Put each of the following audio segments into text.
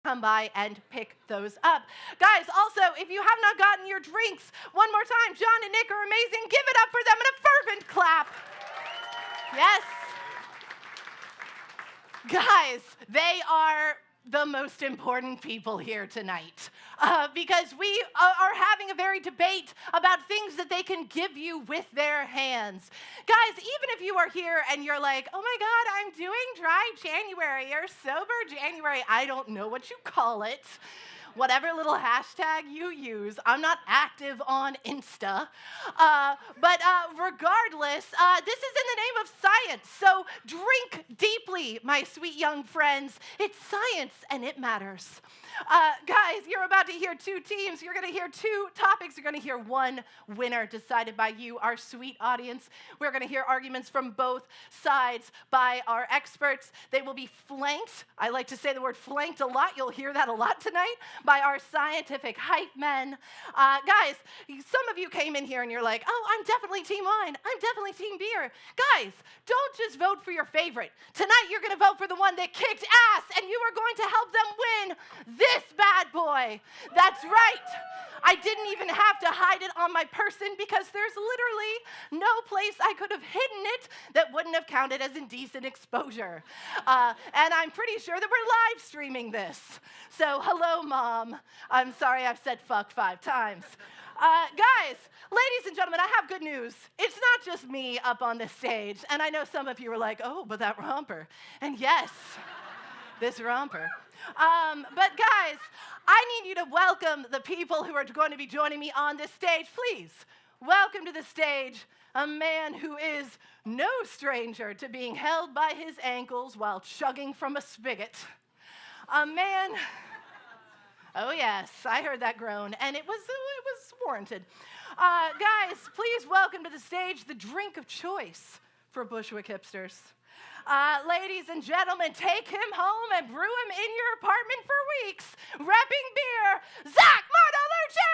come by and pick those up. Guys, also, if you have not gotten your drinks, one more time, John and Nick are amazing. Give it up for them in a fervent clap. Yes. Guys, they are the most important people here tonight because we are having a very debate about things that they can give you with their hands. Guys, even if you are here and you're like, oh my God, I'm doing dry January or sober January, I don't know what you call it. Whatever little hashtag you use. I'm not active on Insta. But regardless, this is in the name of science. So drink deeply, my sweet young friends. It's science and it matters. Guys, you're about to hear two teams. You're going to hear two topics. You're going to hear one winner decided by you, our sweet audience. We're going to hear arguments from both sides by our experts. They will be flanked. I like to say the word flanked a lot. You'll hear that a lot tonight by our scientific hype men. Guys, some of you came in here and you're like, oh, I'm definitely team wine. I'm definitely team beer. Guys, don't just vote for your favorite. Tonight, you're going to vote for the one that kicked ass, and you are going to help them win this bad boy. That's right. I didn't even have to hide it on my person because there's literally no place I could have hidden it that wouldn't have counted as indecent exposure. And I'm pretty sure that we're live streaming this. So hello, Mom. I'm sorry I've said fuck 5 times. Guys, ladies and gentlemen, I have good news. It's not just me up on this stage. And I know some of you are like, oh, but that romper. And yes, this romper. But guys, I need you to welcome the people who are going to be joining me on this stage. Please, welcome to the stage a man who is no stranger to being held by his ankles while chugging from a spigot. A man, oh yes, I heard that groan, and it was warranted. Guys, please welcome to the stage the drink of choice for Bushwick hipsters. Ladies and gentlemen, take him home and brew him in your apartment for weeks. Repping beer, Zach Martolucci!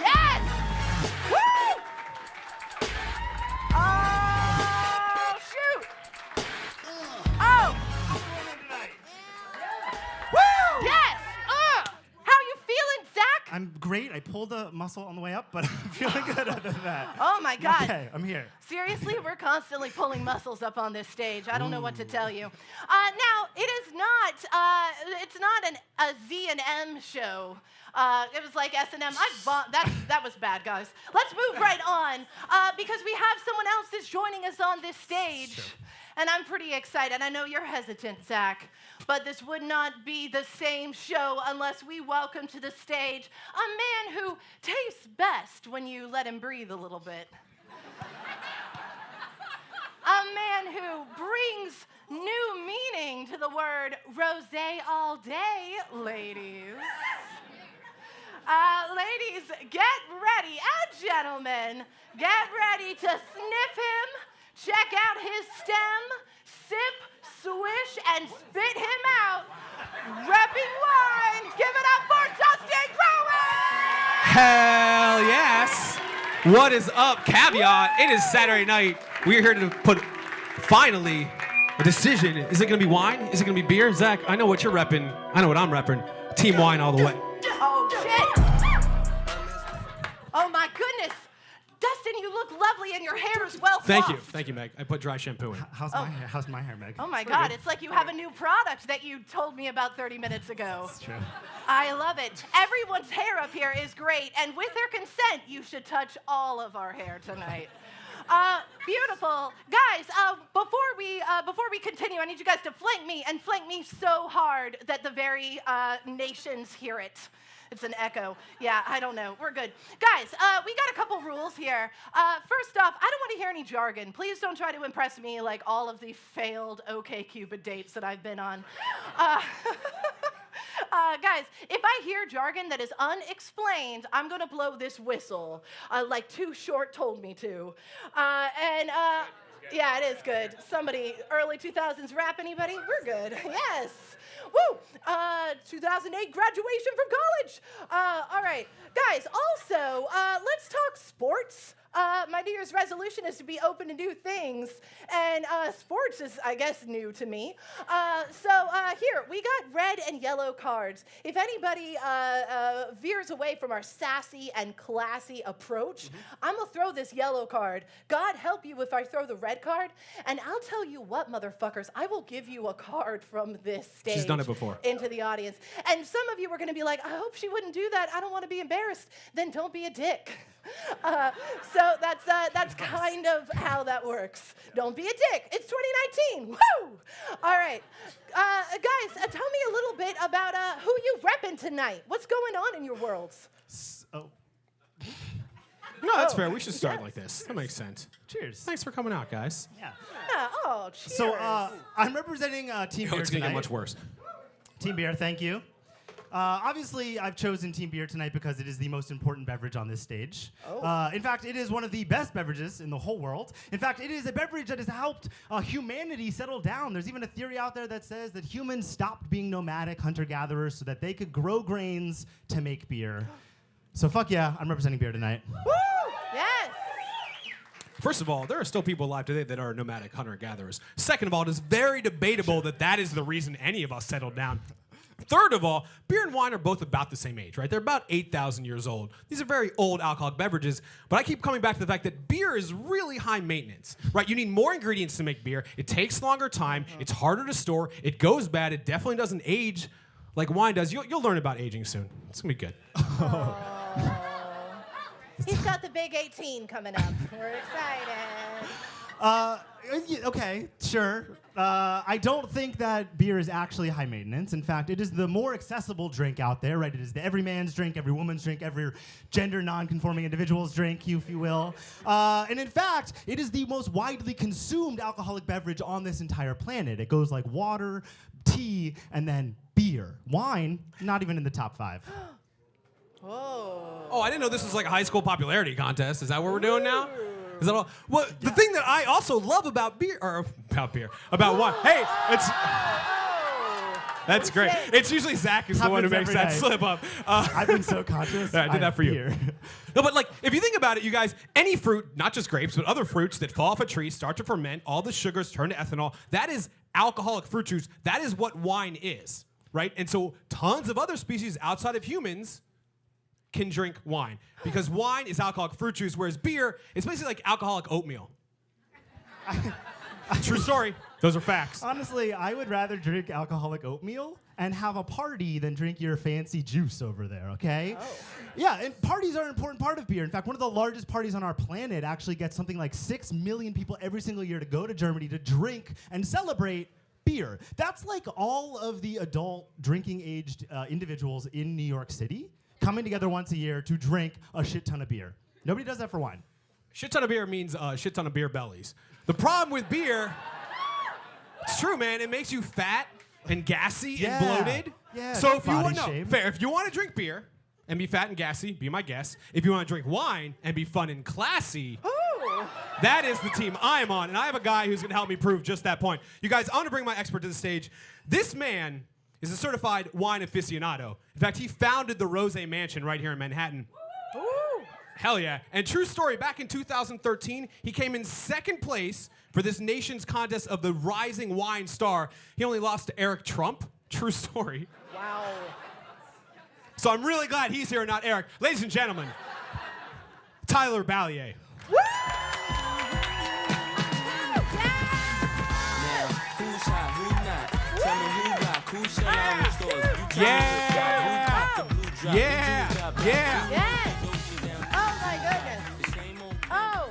Yes! Woo! Oh, shoot! Oh! Woo! Yes! How you feeling, Zach? I'm great. I pulled a muscle on the way up, but I'm feeling good other than that. Oh my God. Okay, I'm here. Seriously, we're constantly pulling muscles up on this stage. I don't know what to tell you. Now, it's not a Z and M show. It was like S&M. That was bad, guys. Let's move right on because we have someone else that's joining us on this stage. Sure. And I'm pretty excited. I know you're hesitant, Zach, but this would not be the same show unless we welcome to the stage a man who tastes best when you let him breathe a little bit. A man who brings new meaning to the word rosé all day, ladies. Ladies, get ready, and gentlemen, get ready to sniff him, check out his stem, sip, swish, and spit him out. Repping wine, give it up for Justin Rowan! Hell yes! What is up, Caveat? It is Saturday night. We're here to put, finally, a decision. Is it going to be wine? Is it going to be beer? Zach, I know what you're repping. I know what I'm repping. Team wine all the way. Oh, shit! Oh, my goodness! Dustin, you look lovely and your hair is well Thank you. coiffed. Thank you, Meg. I put dry shampoo in. How's my hair, Meg? Oh my It's God, pretty it's like you have a new product that you told me about 30 minutes ago. good. It's true. I love it. Everyone's hair up here is great, and with their consent, you should touch all of our hair tonight. Beautiful. Guys, before we continue, I need you guys to flank me, and flank me so hard that the very nations hear it. It's an echo. Yeah, I don't know. We're good. Guys, we got a couple rules here. First off, I don't want to hear any jargon. Please don't try to impress me like all of the failed OkCupid dates that I've been on. Guys, if I hear jargon that is unexplained, I'm going to blow this whistle like Too Short told me to. Yeah, it is good. Somebody, early 2000s rap, anybody? We're good. Yes. Woo! 2008 graduation from college. All right. Guys, also, let's talk sports. My New Year's resolution is to be open to new things, and sports is, I guess, new to me. Here, we got red and yellow cards. If anybody veers away from our sassy and classy approach, I'm gonna throw this yellow card. God help you if I throw the red card, and I'll tell you what, motherfuckers, I will give you a card from this stage. She's done it before. Into the audience. And some of you are gonna be like, I hope she wouldn't do that. I don't wanna be embarrassed. Then don't be a dick. So that's kind of how that works. Don't be a dick. It's 2019. Woo! All right. Guys, tell me a little bit about who you repping tonight. What's going on in your worlds? Oh, No, that's fair. We should start like this. That makes sense. cheers. Thanks for coming out, guys. Yeah. Yeah, oh, cheers. So I'm representing Team Oh, Beer it's gonna tonight. get much worse. Team Beer, thank you. Obviously, I've chosen Team Beer tonight because it is the most important beverage on this stage. Oh. In fact, it is one of the best beverages in the whole world. In fact, it is a beverage that has helped humanity settle down. There's even a theory out there that says that humans stopped being nomadic hunter-gatherers so that they could grow grains to make beer. So fuck yeah, I'm representing beer tonight. Woo! Yes. First of all, there are still people alive today that are nomadic hunter-gatherers. Second of all, it is very debatable that that is the reason any of us settled down. Third of all, beer and wine are both about the same age, right? They're about 8,000 years old. These are very old alcoholic beverages, but I keep coming back to the fact that beer is really high maintenance, right? You need more ingredients to make beer. It takes longer time. It's harder to store. It goes bad. It definitely doesn't age like wine does. You'll learn about aging soon. It's going to be good. He's got the big 18 coming up. We're excited. Okay, sure. I don't think that beer is actually high maintenance. In fact, it is the more accessible drink out there, right? It is the every man's drink, every woman's drink, every gender non-conforming individual's drink, if you will. And in fact, it is the most widely consumed alcoholic beverage on this entire planet. It goes like water, tea, and then beer. Wine, not even in the top 5. Whoa. Oh, I didn't know this was like a high school popularity contest. Is that what we're doing now? Is that all? Well, the thing that I also love about beer, about wine. Hey, it's that's great. shit. It's usually Zach is the one who Happens makes every that night. slip up. I've been so conscious. I did that for you. Beer. No, but like, if you think about it, you guys, any fruit, not just grapes, but other fruits that fall off a tree, start to ferment, all the sugars turn to ethanol. That is alcoholic fruit juice. That is what wine is, right? And so tons of other species outside of humans can drink wine because wine is alcoholic fruit juice, whereas beer is basically like alcoholic oatmeal. True story. Those are facts. Honestly, I would rather drink alcoholic oatmeal and have a party than drink your fancy juice over there, okay? Oh. Yeah, and parties are an important part of beer. In fact, one of the largest parties on our planet actually gets something like 6 million people every single year to go to Germany to drink and celebrate beer. That's like all of the adult drinking-aged individuals in New York City coming together once a year to drink a shit ton of beer. Nobody does that for wine. Shit ton of beer means shit ton of beer bellies. The problem with beer, it's true, man. It makes you fat and gassy and bloated. Yeah, So don't if you want, body shame. fair. If you want to drink beer and be fat and gassy, be my guest. If you want to drink wine and be fun and classy, Ooh. that is the team I am on, and I have a guy who's going to help me prove just that point. You guys, I want to bring my expert to the stage. This man is a certified wine aficionado. In fact, he founded the Rose Mansion right here in Manhattan. Ooh. Hell yeah. And true story, back in 2013, he came in second place for this nation's contest of the Rising Wine Star. He only lost to Eric Trump. True story. Wow. So I'm really glad he's here and not Eric. Ladies and gentlemen, Tyler Ballier. Woo! Who's hot, who not? Tell me who rock, who sell out the stores. You tell me who's hot, who pop the blue drop, Yeah. who drop, Yeah. Yes. Oh my goodness. the same old Oh.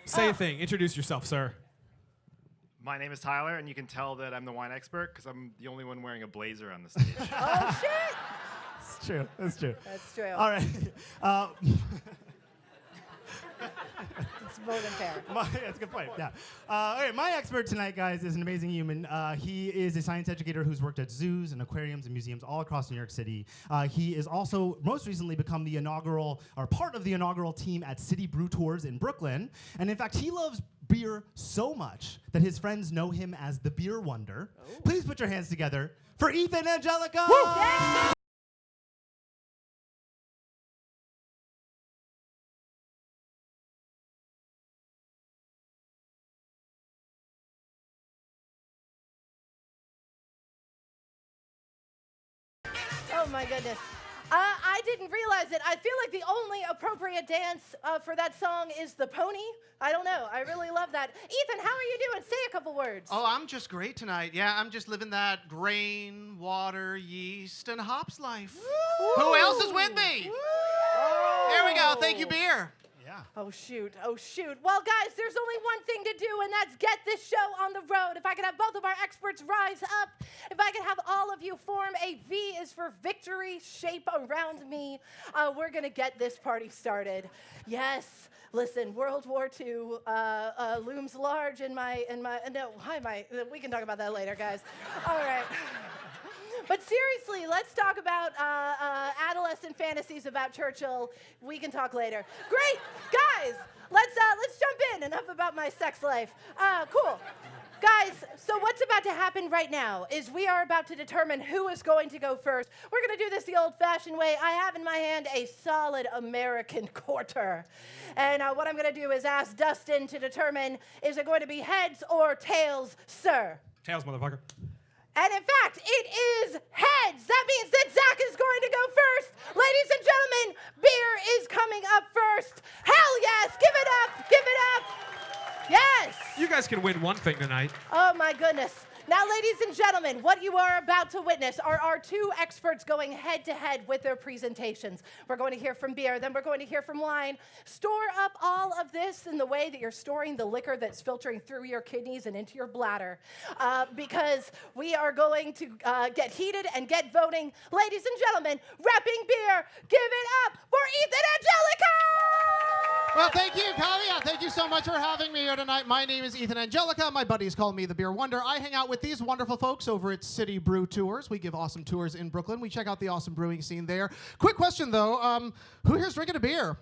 Say a thing. Introduce yourself, sir. My name is Tyler, and you can tell that I'm the wine expert because I'm the only one wearing a blazer on the stage. Oh shit. It's true. That's true. That's true. All right. It's more than fair. That's a good point. Yeah. Okay, my expert tonight, guys, is an amazing human. He is a science educator who's worked at zoos and aquariums and museums all across New York City. He is also most recently become the inaugural, or part of the inaugural team at City Brew Tours in Brooklyn. And in fact, he loves beer so much that his friends know him as the Beer Wonder. Please put your hands together for Ethan Angelica. Yes. Oh my goodness. I didn't realize it. I feel like the only appropriate dance for that song is the pony. I don't know. I really love that. Ethan, how are you doing? Say a couple words. Oh, I'm just great tonight. Yeah, I'm just living that grain, water, yeast, and hops life. Woo! Who else is with me? Oh. There we go. Thank you, beer. Yeah. Oh, shoot. Oh, shoot. Well, guys, there's only one thing to do, and that's get this show on the road. If I could have both of our experts rise up, if I could have all of you form a V is for victory shape around me, we're going to get this party started. Yes. Listen, World War II looms large in my, we can talk about that later, guys. All right. But seriously, let's talk about adolescent fantasies about Churchill. We can talk later. Great, guys, let's jump in. Enough about my sex life. Cool. Guys, so what's about to happen right now is we are about to determine who is going to go first. We're going to do this the old-fashioned way. I have in my hand a solid American quarter. And what I'm going to do is ask Dustin to determine, is it going to be heads or tails, sir? Tails, motherfucker. And in fact, it is heads. That means that Zach is going to go first. Ladies and gentlemen, beer is coming up first. Hell yes, give it up, give it up. Yes. You guys can win one thing tonight. Oh my goodness. Now, ladies and gentlemen, what you are about to witness are our two experts going head to head with their presentations. We're going to hear from beer, then we're going to hear from wine. Store up all of this in the way that you're storing the liquor that's filtering through your kidneys and into your bladder, because we are going to get heated and get voting. Ladies and gentlemen, repping beer, give it up for Ethan Angelica! Well, thank you, Kavia. Thank you so much for having me here tonight. My name is Ethan Angelica. My buddies call me the Beer Wonder. I hang out with these wonderful folks over at City Brew Tours. We give awesome tours in Brooklyn. We check out the awesome brewing scene there. Quick question, though. Who here's drinking a beer?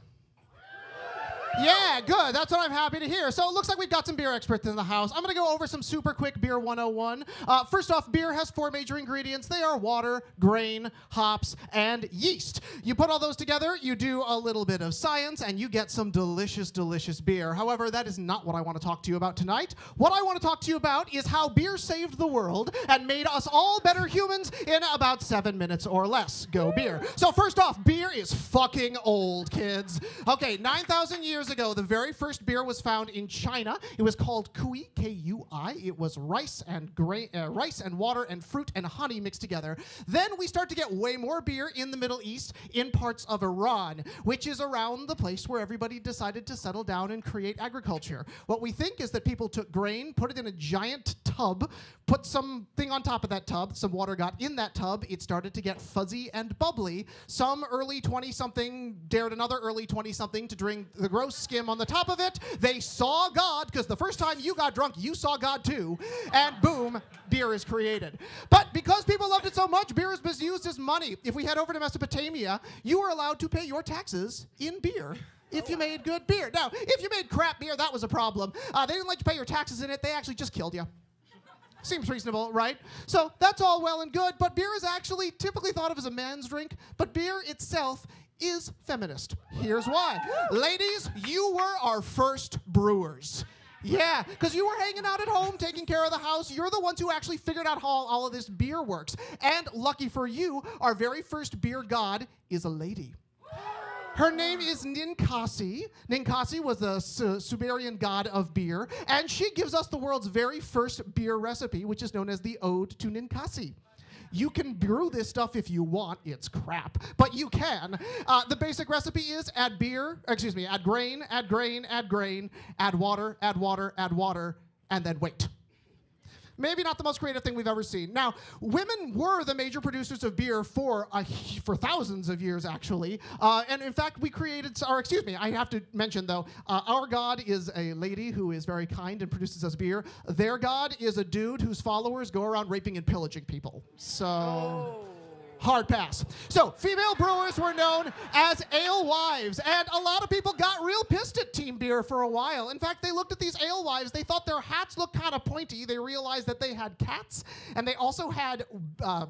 Yeah, good. That's what I'm happy to hear. So it looks like we've got some beer experts in the house. I'm going to go over some super quick Beer 101. First off, beer has 4 major ingredients. They are water, grain, hops, and yeast. You put all those together, you do a little bit of science, and you get some delicious, delicious beer. However, that is not what I want to talk to you about tonight. What I want to talk to you about is how beer saved the world and made us all better humans in about 7 minutes or less. Go beer. So first off, beer is fucking old, kids. Okay, 9,000 years ago, the very first beer was found in China. It was called Kui, K-U-I. It was rice and water and fruit and honey mixed together. Then we start to get way more beer in the Middle East, in parts of Iran, which is around the place where everybody decided to settle down and create agriculture. What we think is that people took grain, put it in a giant tub, put something on top of that tub, some water got in that tub, it started to get fuzzy and bubbly. Some early 20-something dared another early 20-something to drink the gross skim on the top of it. They saw God, because the first time you got drunk, you saw God too, and boom, beer is created. But because people loved it so much, beer was used as money. If we head over to Mesopotamia, you were allowed to pay your taxes in beer if you made good beer. Now, if you made crap beer, that was a problem. They didn't like to pay your taxes in it. They actually just killed you. Seems reasonable, right? So that's all well and good, but beer is actually typically thought of as a man's drink, but beer itself is feminist. Here's why. Ladies, you were our first brewers. Yeah, because you were hanging out at home, taking care of the house. You're the ones who actually figured out how all of this beer works. And lucky for you, our very first beer god is a lady. Her name is Ninkasi. Ninkasi was the Sumerian god of beer, and she gives us the world's very first beer recipe, which is known as the Ode to Ninkasi. You can brew this stuff if you want. It's crap, but you can. The basic recipe is add grain, add water, and then wait. Maybe not the most creative thing we've ever seen. Now, women were the major producers of beer for thousands of years, actually. And in fact, I have to mention, though, our god is a lady who is very kind and produces us beer. Their god is a dude whose followers go around raping and pillaging people. So... hard pass. So, female brewers were known as alewives, and a lot of people got real pissed at team beer for a while. In fact, they looked at these alewives, they thought their hats looked kind of pointy, they realized that they had cats, and they also had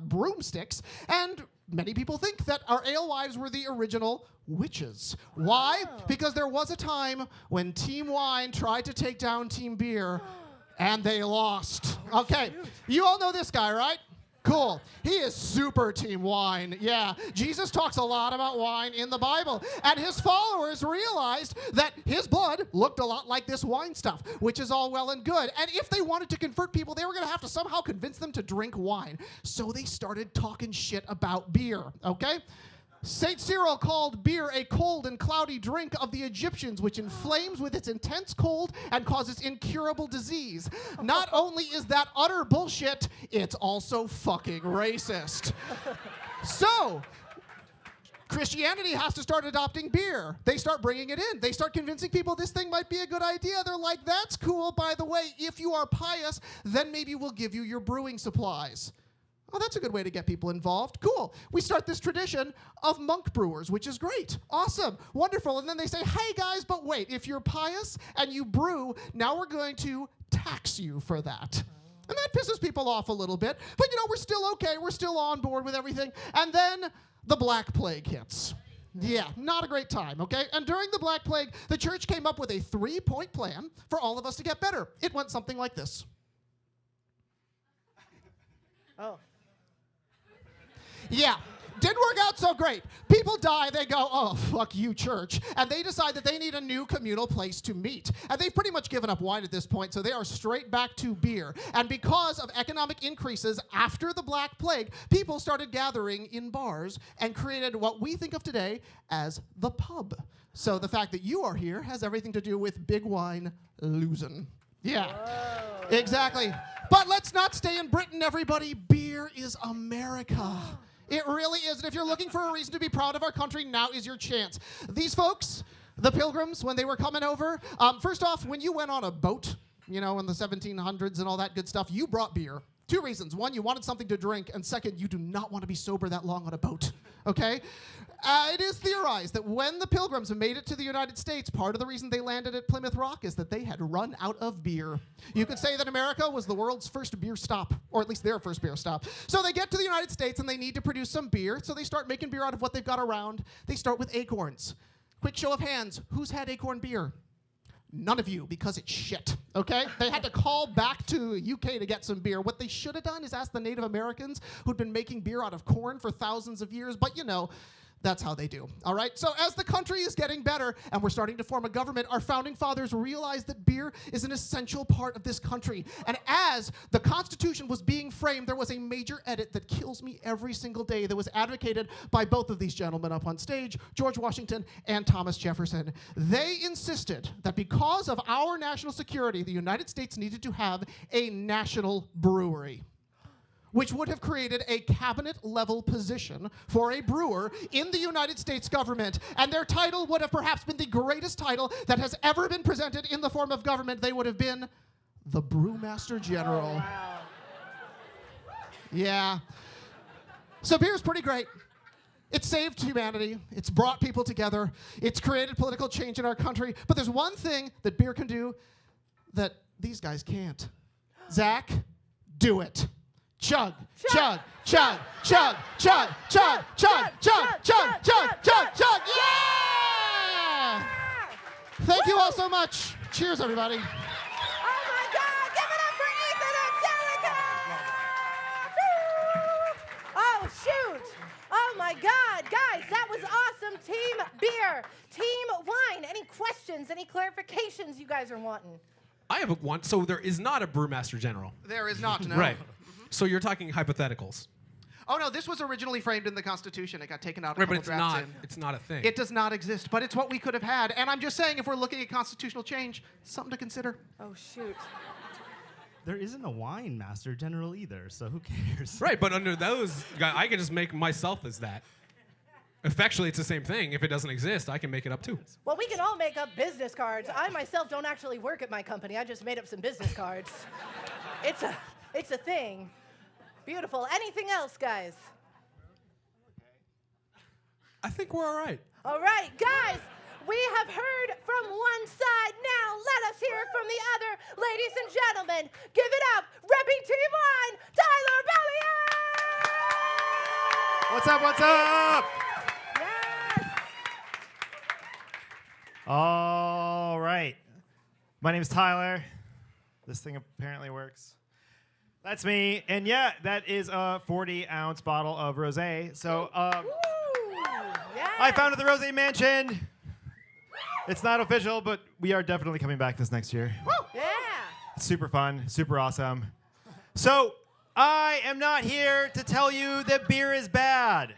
broomsticks, and many people think that our alewives were the original witches. Why? Because there was a time when Team Wine tried to take down Team Beer, and they lost. Okay, you all know this guy, right? Cool. He is super team wine. Yeah. Jesus talks a lot about wine in the Bible. And his followers realized that his blood looked a lot like this wine stuff, which is all well and good. And if they wanted to convert people, they were going to have to somehow convince them to drink wine. So they started talking shit about beer, okay? St. Cyril called beer a cold and cloudy drink of the Egyptians, which inflames with its intense cold and causes incurable disease. Not only is that utter bullshit, it's also fucking racist. So, Christianity has to start adopting beer. They start bringing it in. They start convincing people this thing might be a good idea. They're like, that's cool. By the way, if you are pious, then maybe we'll give you your brewing supplies. Oh, that's a good way to get people involved. Cool. We start this tradition of monk brewers, which is great. Awesome. Wonderful. And then they say, hey, guys, but wait. If you're pious and you brew, now we're going to tax you for that. And that pisses people off a little bit. But, you know, we're still okay. We're still on board with everything. And then the Black Plague hits. Yeah, not a great time, okay? And during the Black Plague, the church came up with a 3-point plan for all of us to get better. It went something like this. Oh. Yeah, didn't work out so great. People die, they go, oh, fuck you, church. And they decide that they need a new communal place to meet. And they've pretty much given up wine at this point, so they are straight back to beer. And because of economic increases after the Black Plague, people started gathering in bars and created what we think of today as the pub. So the fact that you are here has everything to do with big wine losing. Yeah, whoa. Exactly. But let's not stay in Britain, everybody. Beer is America. It really is. And if you're looking for a reason to be proud of our country, now is your chance. These folks, the Pilgrims, when they were coming over, first off, when you went on a boat, you know, in the 1700s and all that good stuff, you brought beer. 2 reasons. One, you wanted something to drink. And second, you do not want to be sober that long on a boat. Okay? It is theorized that when the Pilgrims made it to the United States, part of the reason they landed at Plymouth Rock is that they had run out of beer. You could say that America was the world's first beer stop, or at least their first beer stop. So they get to the United States and they need to produce some beer, so they start making beer out of what they've got around. They start with acorns. Quick show of hands, who's had acorn beer? None of you, because it's shit, okay? They had to call back to UK to get some beer. What they should have done is ask the Native Americans who'd been making beer out of corn for thousands of years, but you know, that's how they do, all right? So as the country is getting better and we're starting to form a government, our founding fathers realized that beer is an essential part of this country. And as the Constitution was being framed, there was a major edit that kills me every single day that was advocated by both of these gentlemen up on stage, George Washington and Thomas Jefferson. They insisted that because of our national security, the United States needed to have a national brewery, which would have created a cabinet-level position for a brewer in the United States government. And their title would have perhaps been the greatest title that has ever been presented in the form of government. They would have been the Brewmaster General. Oh, wow. Yeah. So beer is pretty great. It's saved humanity. It's brought people together. It's created political change in our country. But there's one thing that beer can do that these guys can't. Zach, do it. Chug, chug, chug, chug, chug, chug, chug, chug, chug, chug, chug, chug, yeah! Thank you all so much. Cheers, everybody. Oh my God, give it up for Ethan Angelica! Oh shoot! Oh my God, guys, that was awesome. Team beer, team wine. Any questions, any clarifications you guys are wanting? I have one. So there is not a Brewmaster General. There is not, no. Right. So you're talking hypotheticals. Oh no, this was originally framed in the Constitution. It got taken out a Right, couple but drafts in. it's not a thing. It does not exist, but it's what we could have had. And I'm just saying, if we're looking at constitutional change, something to consider. Oh shoot. There isn't a wine master general either, so who cares? Right, but under those, I can just make myself as that. Effectually, it's the same thing. If it doesn't exist, I can make it up too. Well, we can all make up business cards. I myself don't actually work at my company. I just made up some business cards. It's a thing. Beautiful. Anything else, guys? I think we're all right. All right, guys, we have heard from one side. Now let us hear from the other. Ladies and gentlemen, give it up, repping Team Wine, Tyler Bellier! What's up? What's up? Yes! All right. My name is Tyler. This thing apparently works. That's me. And yeah, that is a 40-ounce bottle of rosé. So Yeah. I found it at the Rosé Mansion. It's not official, but we are definitely coming back this next year. Yeah. Super fun, super awesome. So I am not here to tell you that beer is bad.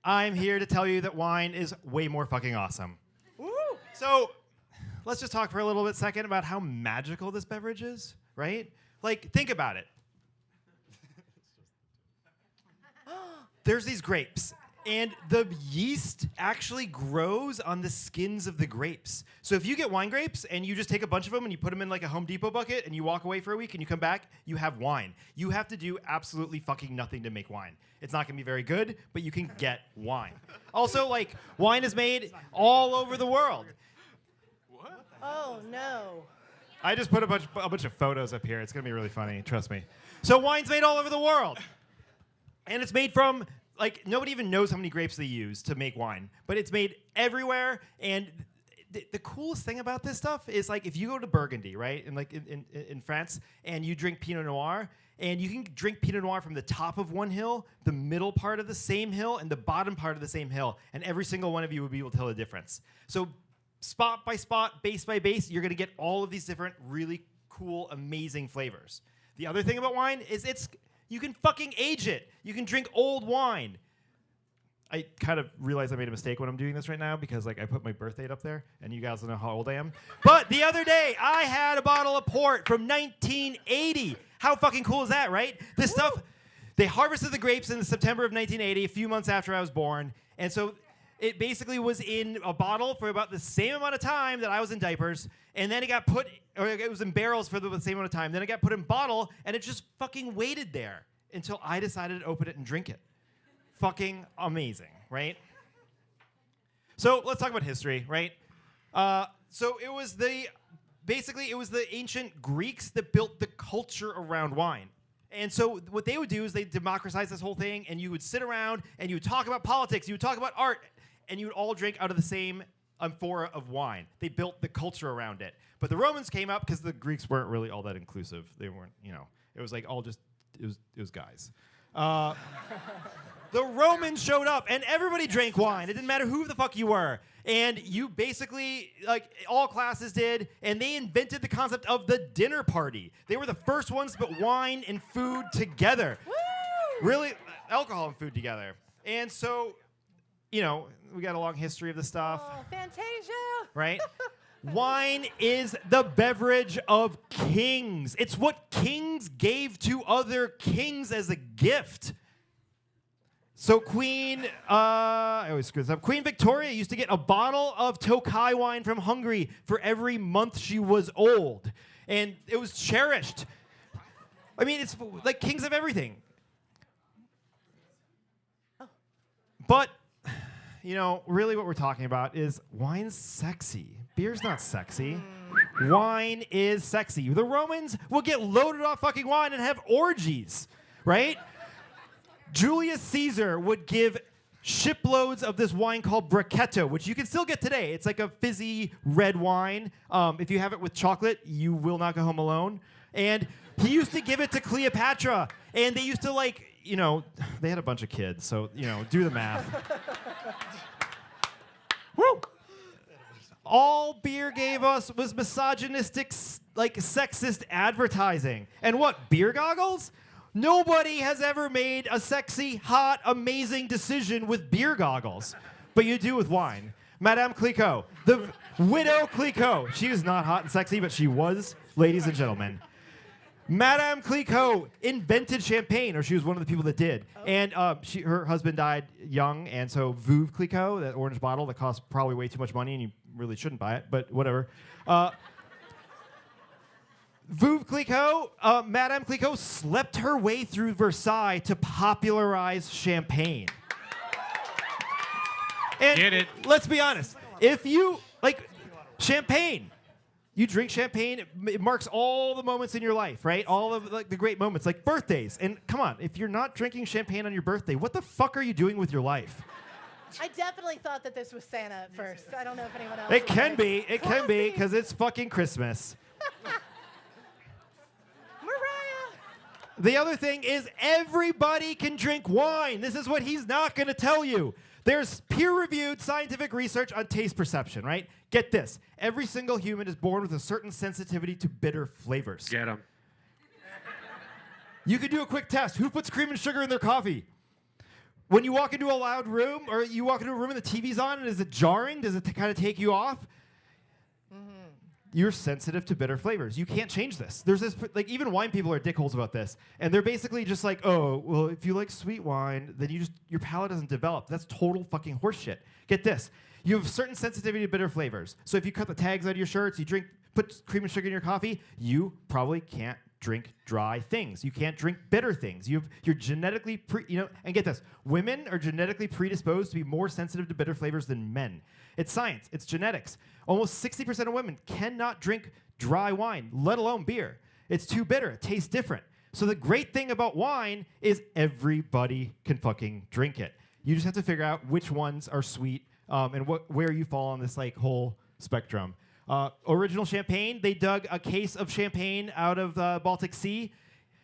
I'm here to tell you that wine is way more fucking awesome. Woo. So let's just talk for a little second about how magical this beverage is, right? Like, think about it. There's these grapes, and the yeast actually grows on the skins of the grapes. So if you get wine grapes and you just take a bunch of them and you put them in like a Home Depot bucket and you walk away for a week and you come back, you have wine. You have to do absolutely fucking nothing to make wine. It's not gonna be very good, but you can get wine. Also, like, wine is made all over the world. Oh no. I just put a bunch of photos up here. It's gonna be really funny, trust me. So wine's made all over the world. And it's made from, like, nobody even knows how many grapes they use to make wine, but it's made everywhere. And the coolest thing about this stuff is, like, if you go to Burgundy, right, and like in France, and you drink Pinot Noir, and you can drink Pinot Noir from the top of one hill, the middle part of the same hill, and the bottom part of the same hill, and every single one of you would be able to tell the difference. So spot by spot, base by base, you're gonna get all of these different really cool, amazing flavors. The other thing about wine is you can fucking age it. You can drink old wine. I kind of realize I made a mistake when I'm doing this right now because, like, I put my birth date up there, and you guys don't know how old I am. But the other day, I had a bottle of port from 1980. How fucking cool is that, right? This stuff, they harvested the grapes in September of 1980, a few months after I was born, and so it basically was in a bottle for about the same amount of time that I was in diapers, and then it got put, or it was in barrels for the same amount of time. Then it got put in bottle, and it just fucking waited there until I decided to open it and drink it. Fucking amazing, right? So let's talk about history, right? So it was the ancient Greeks that built the culture around wine. And so what they would do is they democratize this whole thing, and you would sit around and you would talk about politics, you would talk about art, and you would all drink out of the same amphora of wine. They built the culture around it. But the Romans came up because the Greeks weren't really all that inclusive. They weren't, it was like all just, it was guys. The Romans showed up, and everybody drank wine. It didn't matter who the fuck you were. And you basically, like, all classes did, and they invented the concept of the dinner party. They were the first ones to put wine and food together. Woo! Really, alcohol and food together. And so, we got a long history of this stuff. Oh, Fantasia. Right? Wine is the beverage of kings. It's what kings gave to other kings as a gift. So I always screw this up. Queen Victoria used to get a bottle of Tokai wine from Hungary for every month she was old. And it was cherished. I mean, it's like kings of everything. But, really what we're talking about is wine's sexy. Beer's not sexy. Wine is sexy. The Romans would get loaded off fucking wine and have orgies, right? Julius Caesar would give shiploads of this wine called Bracchetto, which you can still get today. It's like a fizzy red wine. If you have it with chocolate, you will not go home alone. And he used to give it to Cleopatra. And they used to, they had a bunch of kids, so, do the math. Woo! All beer gave us was misogynistic, sexist advertising. And what, beer goggles? Nobody has ever made a sexy, hot, amazing decision with beer goggles. But you do with wine. Madame Clicquot, the widow Clicquot. She was not hot and sexy, but she was, ladies and gentlemen. Madame Clicquot invented champagne, or she was one of the people that did. Oh. And her husband died young, and so Veuve Clicquot, that orange bottle that costs probably way too much money, and you really shouldn't buy it, but whatever. Veuve Clicquot, Madame Clicquot slept her way through Versailles to popularize champagne. And get it. Let's be honest. If you, champagne, you drink champagne, it marks all the moments in your life, right? All of the great moments, like birthdays. And come on, if you're not drinking champagne on your birthday, what the fuck are you doing with your life? I definitely thought that this was Santa at first. I don't know if anyone else. It can be, because it's fucking Christmas. Mariah. The other thing is everybody can drink wine. This is what he's not going to tell you. There's peer-reviewed scientific research on taste perception, right? Get this. Every single human is born with a certain sensitivity to bitter flavors. Get him. You could do a quick test. Who puts cream and sugar in their coffee? When you walk into a loud room, or you walk into a room and the TV's on, and is it jarring? Does it kind of take you off? You're sensitive to bitter flavors. You can't change this. There's this, like, even wine people are dickholes about this. And they're basically just like, oh, well, if you like sweet wine, then your palate doesn't develop. That's total fucking horseshit. Get this. You have certain sensitivity to bitter flavors. So if you cut the tags out of your shirts, put cream and sugar in your coffee, you probably can't drink dry things. You can't drink bitter things. You're genetically, and get this. Women are genetically predisposed to be more sensitive to bitter flavors than men. It's science. It's genetics. Almost 60% of women cannot drink dry wine, let alone beer. It's too bitter. It tastes different. So the great thing about wine is everybody can fucking drink it. You just have to figure out which ones are sweet and where you fall on this like whole spectrum. Original champagne, they dug a case of champagne out of the Baltic Sea,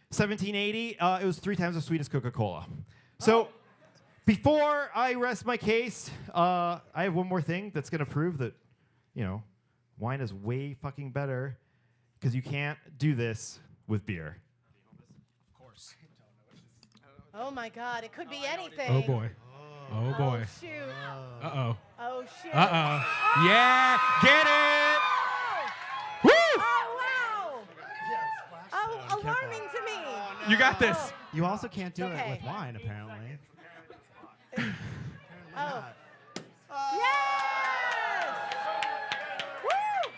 1780. It was 3 times as sweet as Coca-Cola. So before I rest my case, I have one more thing that's going to prove that, wine is way fucking better because you can't do this with beer. Of course. Oh my God, it could be anything. Oh boy. Oh boy. Oh shoot. Uh-oh. Oh shoot. Uh-oh. Yeah, get it! Woo! Oh wow. Oh, alarming to me. You got this. You also can't do Okay. it with wine, apparently. Oh. Yes! Woo!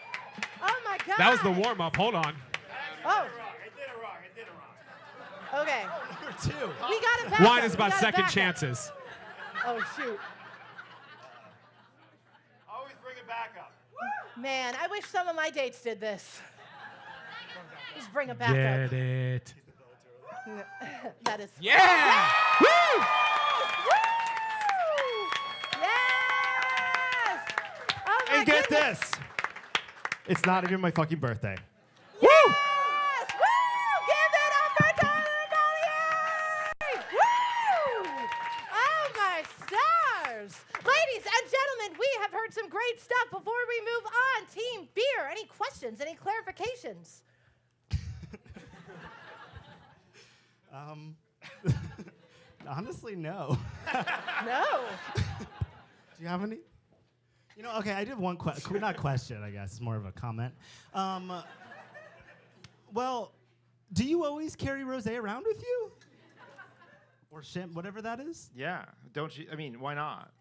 Oh my God. That was the warm-up. Hold on. Oh. Okay. Number 2. We got it back. Wine is about second chances. Oh shoot. Always bring it back up. Man, I wish some of my dates did this. Just bring it back Get up. it. That is. Yeah! Woo! Woo! Yes! Oh my And get goodness. this. It's not even my fucking birthday. Woo! Yes! Woo! Give it up for Tyler Bollier! Woo! Oh my stars! Ladies and gentlemen, we have heard some great stuff. Before we move on, Team Beer, any questions, any clarifications? Honestly, no. No. Do you have any? Okay, I did one question. Not question, I guess. It's more of a comment. Well, do you always carry rosé around with you? Or whatever that is? Yeah. Don't you? I mean, why not?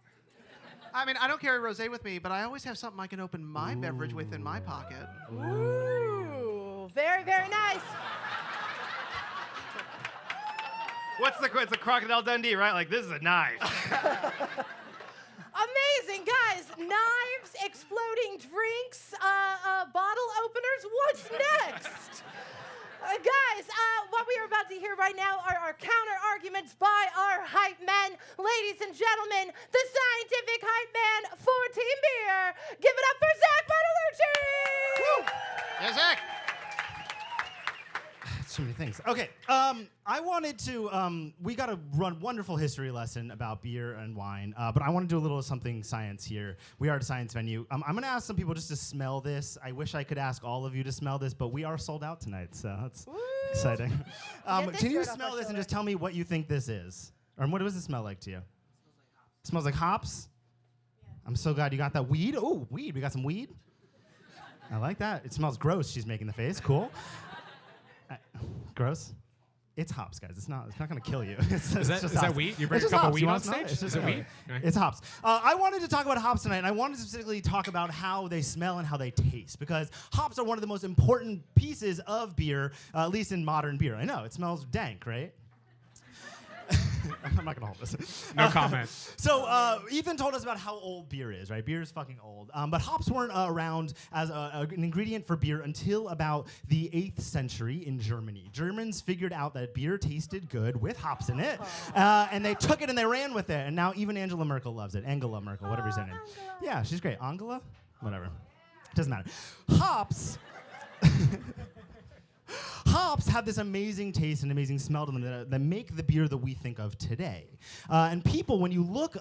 I mean, I don't carry rosé with me, but I always have something I can open my beverage with in my pocket. Ooh. Very, very nice. It's a Crocodile Dundee, right? Like, this is a knife. Amazing, guys. Knives, exploding drinks, bottle openers. What's next? Guys, what we are about to hear right now are our counter arguments by our hype men. Ladies and gentlemen, the scientific hype man for Team Beer. Give it up for Zach Bartolucci. Yeah, Zach. Too many things. Okay, I wanted to, we got a wonderful history lesson about beer and wine, but I want to do a little something science here. We are at a science venue. I'm going to ask some people just to smell this. I wish I could ask all of you to smell this, but we are sold out tonight, so that's exciting. Get this Can you shirt off smell my this and shoulder. just tell me what you think this is? Or what does it smell like to you? It smells like hops? Yeah. I'm so glad you got that weed. Oh, weed. We got some weed? I like that. It smells gross. She's making the face. Cool. Gross. It's hops, guys. It's not going to kill you. Is that weed? You bring a cup of weed on stage? Is it weed? Okay. It's hops. I wanted to talk about hops tonight, and I wanted to specifically talk about how they smell and how they taste, because hops are one of the most important pieces of beer, at least in modern beer. I know, it smells dank, right? I'm not going to hold this. No comment. So Ethan told us about how old beer is, right? Beer is fucking old. But hops weren't around as an ingredient for beer until about the 8th century in Germany. Germans figured out that beer tasted good with hops in it, and they took it and they ran with it. And now even Angela Merkel loves it. Angela Merkel, whatever her name. Yeah, she's great. Angela? Whatever. Doesn't matter. Hops hops have this amazing taste and amazing smell to them that make the beer that we think of today. And people, when you look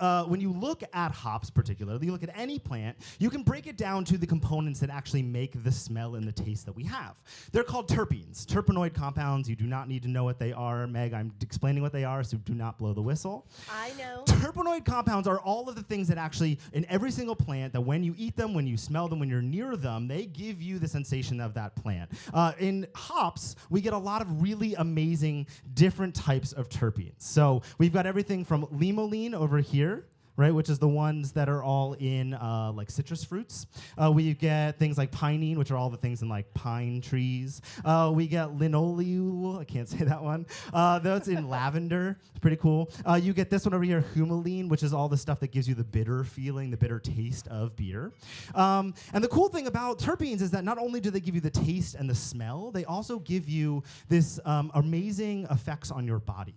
at hops particularly, you look at any plant, you can break it down to the components that actually make the smell and the taste that we have. They're called terpenes, terpenoid compounds. You do not need to know what they are. Meg, I'm explaining what they are, so do not blow the whistle. I know. Terpenoid compounds are all of the things that actually, in every single plant, that when you eat them, when you smell them, when you're near them, they give you the sensation of that plant. In hops, we get a lot of really amazing different types of terpenes. So we've got everything from limonene over here, right, which is the ones that are all in like citrus fruits. We get things like pinene, which are all the things in like pine trees. We get linalool, I can't say that one. That's in lavender, it's pretty cool. You get this one over here, humulene, which is all the stuff that gives you the bitter feeling, the bitter taste of beer. And the cool thing about terpenes is that not only do they give you the taste and the smell, they also give you this amazing effects on your body.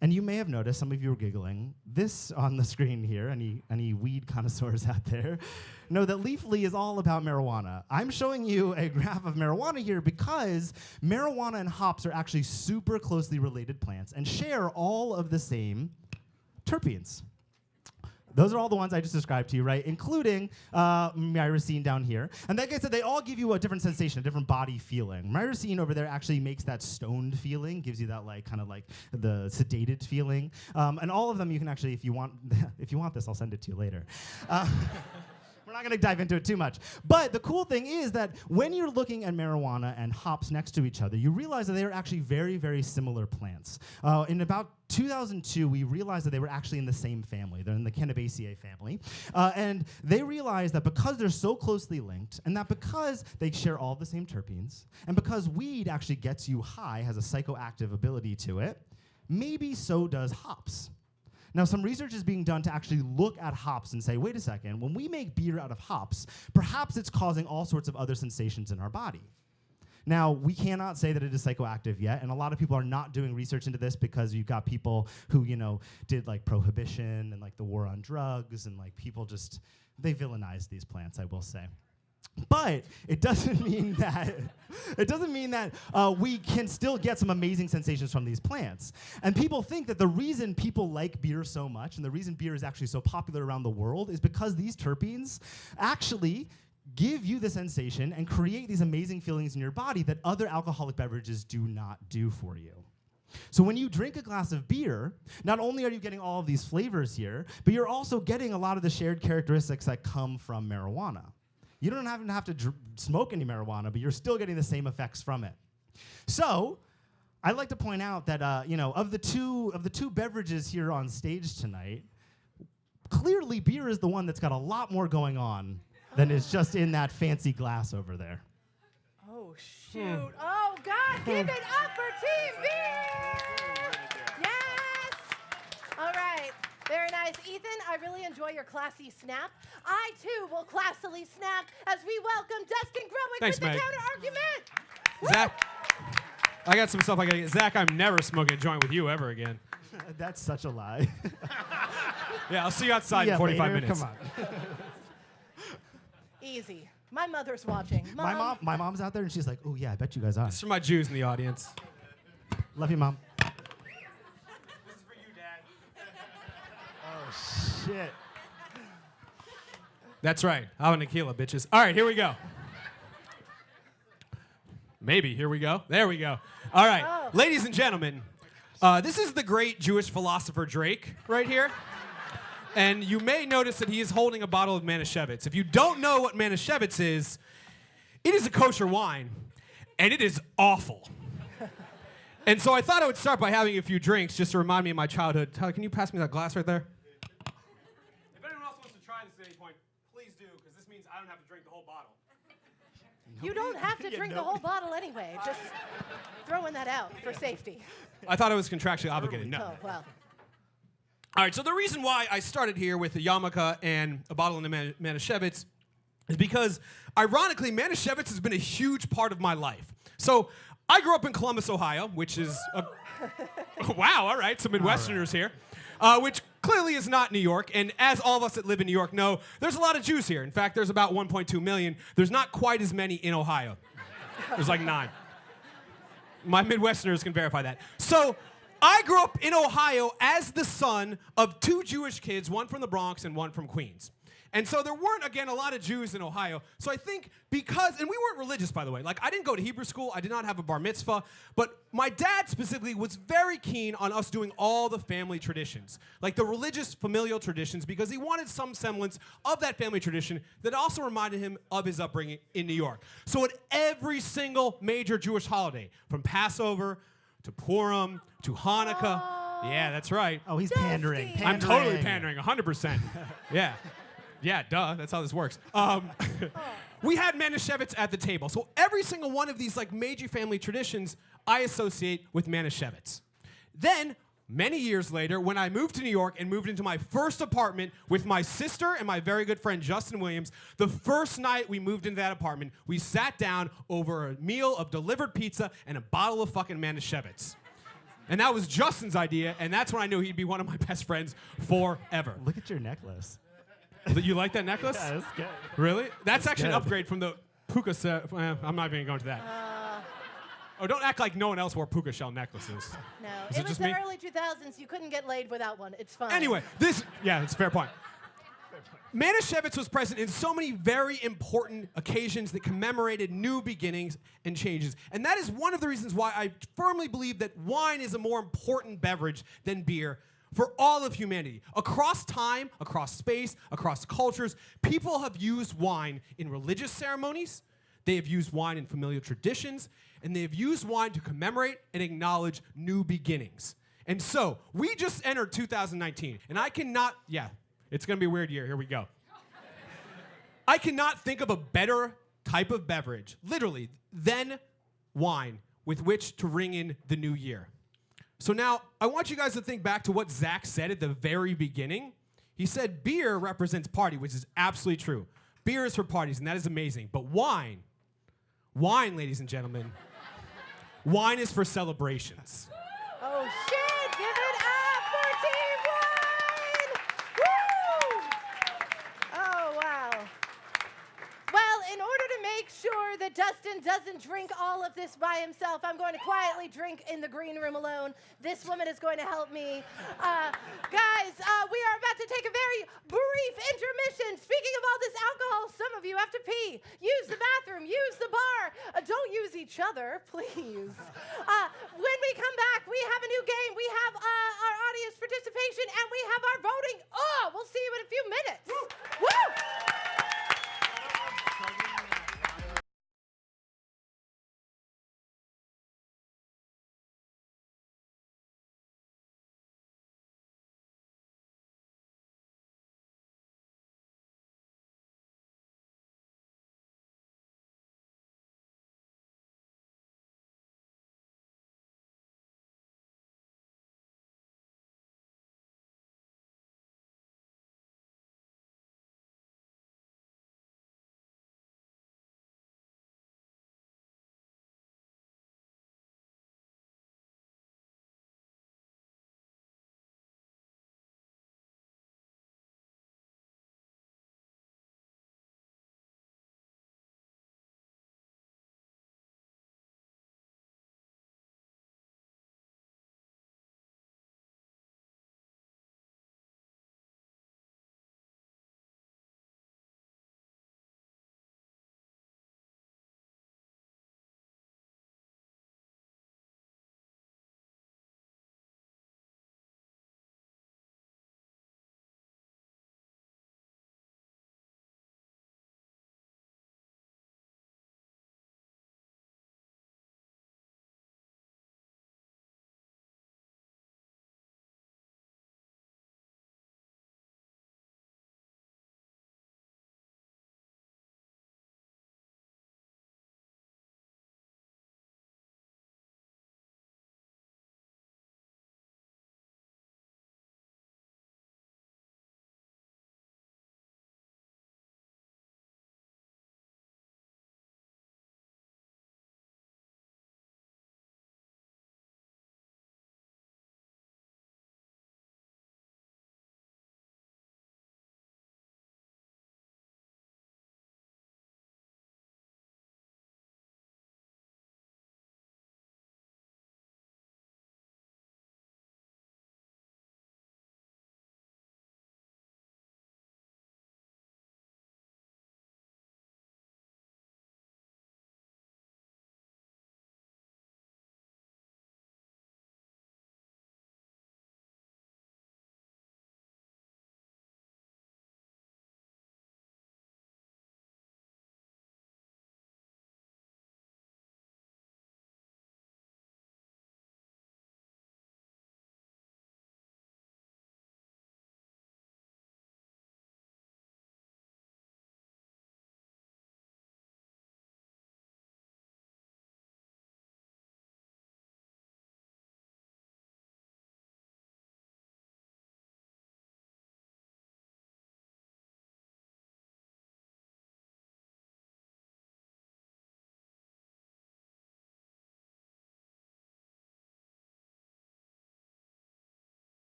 And you may have noticed, some of you are giggling, this on the screen here, any weed connoisseurs out there, know that Leafly is all about marijuana. I'm showing you a graph of marijuana here because marijuana and hops are actually super closely related plants and share all of the same terpenes. Those are all the ones I just described to you, right? Including myrcene down here. And like I said, they all give you a different sensation, a different body feeling. Myrcene over there actually makes that stoned feeling, gives you that like kind of like the sedated feeling. And all of them you can actually, if you want this, I'll send it to you later. We're not going to dive into it too much. But the cool thing is that when you're looking at marijuana and hops next to each other, you realize that they are actually very, very similar plants. In about 2002, we realized that they were actually in the same family. They're in the Cannabaceae family. And they realized that because they're so closely linked, and that because they share all the same terpenes, and because weed actually gets you high, has a psychoactive ability to it, maybe so does hops. Now, some research is being done to actually look at hops and say, wait a second, when we make beer out of hops, perhaps it's causing all sorts of other sensations in our body. Now, we cannot say that it is psychoactive yet, and a lot of people are not doing research into this because you've got people who, did like prohibition and like the war on drugs, and like people just, they villainize these plants, I will say. But it doesn't mean that we can still get some amazing sensations from these plants. And people think that the reason people like beer so much and the reason beer is actually so popular around the world is because these terpenes actually give you the sensation and create these amazing feelings in your body that other alcoholic beverages do not do for you. So when you drink a glass of beer, not only are you getting all of these flavors here, but you're also getting a lot of the shared characteristics that come from marijuana. You don't even have to smoke any marijuana, but you're still getting the same effects from it. So I'd like to point out that of the two beverages here on stage tonight, clearly beer is the one that's got a lot more going on than is just in that fancy glass over there. Oh, shoot. Oh, God, give it up for Team Beer! Yes! All right. Very nice. Ethan, I really enjoy your classy snap. I, too, will classily snap as we welcome Dustin Growick Thanks, with the Meg. counter-argument. Zach, I got some stuff I got to get. Zach, I'm never smoking a joint with you ever again. That's such a lie. Yeah, I'll see you outside in 45 later. minutes. Come on. Easy. My mother's watching. Mom. My mom's out there, and she's like, oh, yeah, I bet you guys are. This is for my Jews in the audience. Love you, Mom. This is for you, Dad. Oh, shit. That's right. Hava Tequila, bitches. All right, here we go. Maybe. Here we go. There we go. All right. Oh. Ladies and gentlemen, this is the great Jewish philosopher Drake right here. And you may notice that he is holding a bottle of Manischewitz. If you don't know what Manischewitz is, it is a kosher wine, and it is awful. And so I thought I would start by having a few drinks just to remind me of my childhood. Tyler, can you pass me that glass right there? If anyone else wants to try this at any point, please do, because this means I don't have to drink the whole bottle. You don't have to drink the whole bottle anyway. Just throwing that out for safety. I thought I was contractually obligated. No. Oh, well. All right, so the reason why I started here with a yarmulke and a bottle of Manischewitz is because, ironically, Manischewitz has been a huge part of my life. So I grew up in Columbus, Ohio, which is a... Wow, all right, some Midwesterners here. Which clearly is not New York, and as all of us that live in New York know, there's a lot of Jews here. In fact, there's about 1.2 million. There's not quite as many in Ohio. There's like 9. My Midwesterners can verify that. So I grew up in Ohio as the son of 2 Jewish kids, one from the Bronx and one from Queens. And so there weren't, again, a lot of Jews in Ohio. So I think because, and we weren't religious, by the way. Like, I didn't go to Hebrew school. I did not have a bar mitzvah. But my dad specifically was very keen on us doing all the family traditions, like the religious familial traditions, because he wanted some semblance of that family tradition that also reminded him of his upbringing in New York. So at every single major Jewish holiday, from Passover to Purim to Hanukkah, yeah, that's right. Oh, he's Dusty. pandering. I'm totally pandering, 100%. Yeah. Yeah, duh, that's how this works. We had Manischewitz at the table. So every single one of these like major family traditions I associate with Manischewitz. Then, many years later, when I moved to New York and moved into my first apartment with my sister and my very good friend Justin Williams, the first night we moved into that apartment, we sat down over a meal of delivered pizza and a bottle of fucking Manischewitz. And that was Justin's idea, and that's when I knew he'd be one of my best friends forever. Look at your necklace. You like that necklace? Yeah, that's good. Really? That's actually an good. upgrade from the puka set. I'm not even going to that. Oh, don't act like no one else wore puka shell necklaces. No, Is it it was just the me? early 2000s. You couldn't get laid without one. It's fine. Anyway, it's a fair point. Manischewitz was present in so many very important occasions that commemorated new beginnings and changes. And that is one of the reasons why I firmly believe that wine is a more important beverage than beer for all of humanity. Across time, across space, across cultures, people have used wine in religious ceremonies, they have used wine in familial traditions, and they have used wine to commemorate and acknowledge new beginnings. And so, we just entered 2019, and I cannot, it's gonna be a weird year, here we go. I cannot think of a better type of beverage, literally, than wine with which to ring in the new year. So now, I want you guys to think back to what Zach said at the very beginning. He said beer represents party, which is absolutely true. Beer is for parties, and that is amazing. But wine, ladies and gentlemen, wine is for celebrations. Oh, shit! Give it up for Team Wine! Woo! Oh, wow. Well, in order to make sure that Dustin doesn't drink all of this by himself, I'm going to quietly drink in the green room alone. This woman is going to help me. Guys, we are about to take a very brief intermission. Speaking of all this alcohol, some of you have to pee. Use the bathroom, use the bar. Don't use each other, please. When we come back, we have a new game. We have our audience participation, and we have our voting. We'll see you in a few minutes. Woo!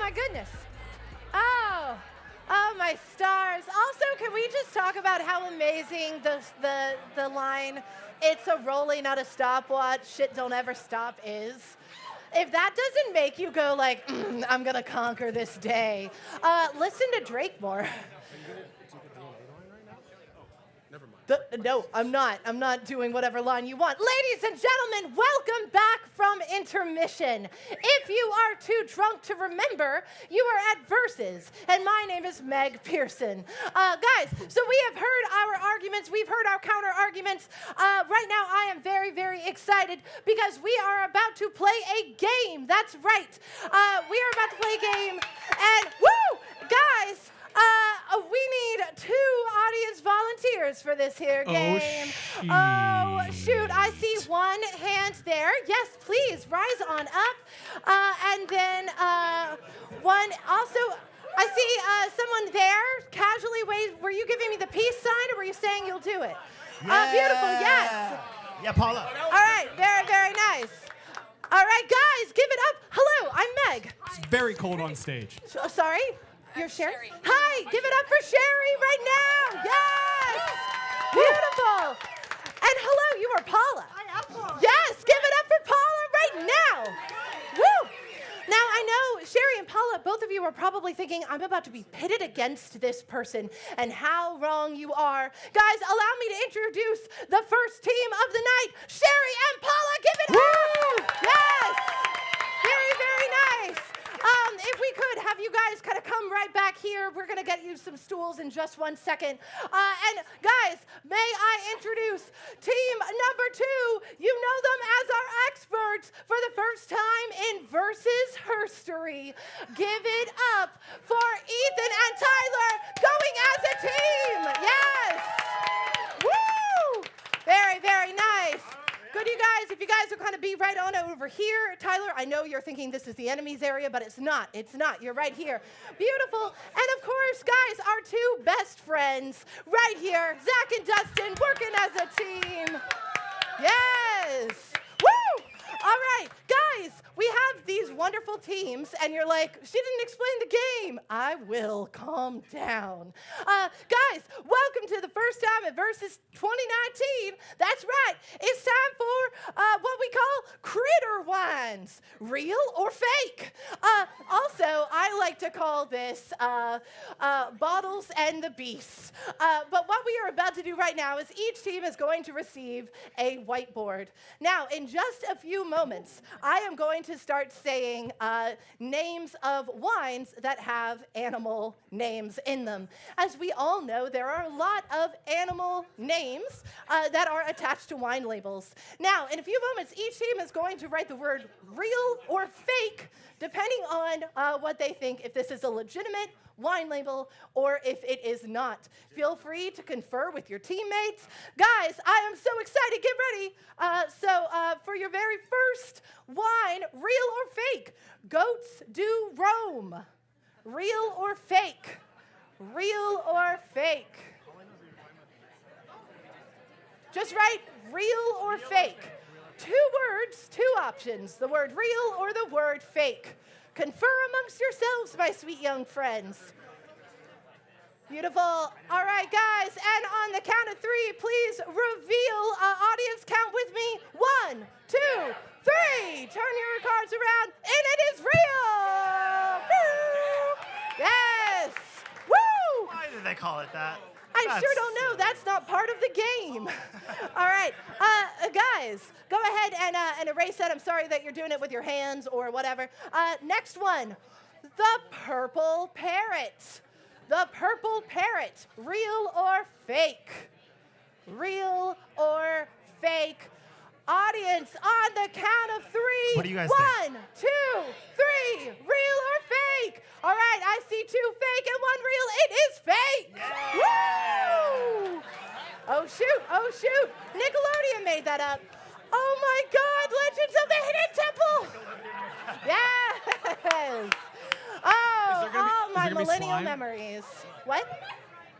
my goodness. Oh. Oh, my stars. Also, can we just talk about how amazing the line, "It's a rolling, not a stopwatch, shit don't ever stop" is? If that doesn't make you go like, I'm gonna conquer this day, listen to Drake more. No, I'm not. I'm not doing whatever line you want. Ladies and gentlemen, welcome back from intermission. If you are too drunk to remember, you are at Versus, and my name is Meg Pearson. Guys, so we have heard our arguments. We've heard our counter arguments. Right now, I am very, very excited because we are about to play a game. That's right. We are about to play a game, and woo, guys. We need 2 audience volunteers for this here game. Oh, shoot. I see one hand there. Yes, please, rise on up. And then one also, I see someone there casually were you giving me the peace sign, or were you saying you'll do it? Beautiful, yes. Yeah, Paula. All right, very, very nice. All right, guys, give it up. Hello, I'm Meg. It's very cold on stage. Sorry? You're Sherry? Hi, give it up for Sherry right now. Yes. Beautiful. And hello, you are Paula. I am Paula. Yes, give it up for Paula right now. Woo. Now, I know Sherry and Paula, both of you are probably thinking, I'm about to be pitted against this person, and how wrong you are. Guys, allow me to introduce the first team of the night, Sherry and Paula. Give it up. Yes. Very, very nice. If we could have you guys kind of come right back here. We're going to get you some stools in just 1 second. And guys, may I introduce team number 2. You know them as our experts for the first time in Versus Herstory. Give it up for Ethan and Tyler going as a team. Yes. Woo! Very, very nice. Good, you guys. If you guys will kind of be right on over here. Tyler, I know you're thinking this is the enemy's area, but it's not. It's not. You're right here. Beautiful. And of course, guys, our 2 best friends right here, Zach and Dustin, working as a team. Yes. Woo! All right, guys, we have these wonderful teams, and you're like, she didn't explain the game. I will. Calm down. Guys, welcome to the first time at Versus 2019. That's right. It's time for what we call critter wines, real or fake. Also, I like to call this bottles and the beasts. But what we are about to do right now is each team is going to receive a whiteboard. Now, in just a few moments, I am going to start saying names of wines that have animal names in them. As we all know, there are a lot of animal names that are attached to wine labels. Now, in a few moments, each team is going to write the word real or fake, depending on what they think, if this is a legitimate wine label or if it is not. Feel free to confer with your teammates. Guys, I am so excited. Get ready. So for your very first wine, real or fake, goats do roam. Real or fake? Real or fake? Just write real or fake. 2 words, 2 options, the word real or the word fake. Confer amongst yourselves, my sweet young friends. Beautiful. All right, guys, and on the count of 3, please reveal, audience count with me. 1, 2, 3. Turn your cards around, and it is real. Woo! Yes. Woo! Why did they call it that? I sure don't know. That's not part of the game. All right. Guys, go ahead and erase that. I'm sorry that you're doing it with your hands or whatever. Next one, the purple parrot. The purple parrot, real or fake? Real or fake? Audience, on the count of 3. What do you guys think? 1, 2, 3. Real or fake? All right, I see 2 fake and 1 real. It is fake. Yeah. Woo! Oh, shoot. Oh, shoot. Nickelodeon made that up. Oh, my God. Legends of the Hidden Temple. Yes. Oh, all my millennial memories. What?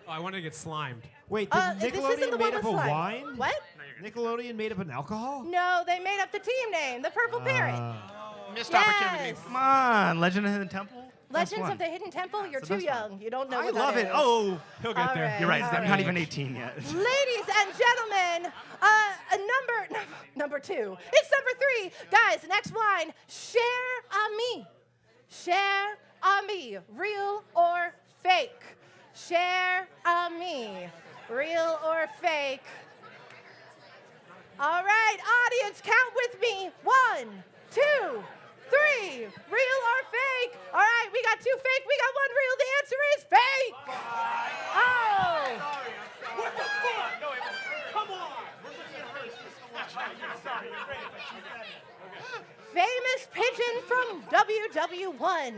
Oh, I wanted to get slimed. Wait, did this isn't the Nickelodeon one made up with a slime. wine? What? Nickelodeon made up an alcohol? No, they made up the team name, the Purple Parrot. Missed Yes. opportunity. Come on, Legend of the Hidden Temple. Legends one. of the Hidden Temple? You're the too best young. You don't know I what love that it. is. Oh, He'll get All there. right, you're right. all I'm not right. even 18 yet. Ladies and gentlemen, number 2. It's number 3. Guys, next wine, Cher Ami. Cher Ami, real or fake? Cher Ami, real or fake? All right, audience, count with me. 1, 2, 3, real or fake? All right, we got 2 fake, we got 1 real. The answer is fake. Oh. What the fuck? No, come on. We're looking at her. Famous pigeon from WW1.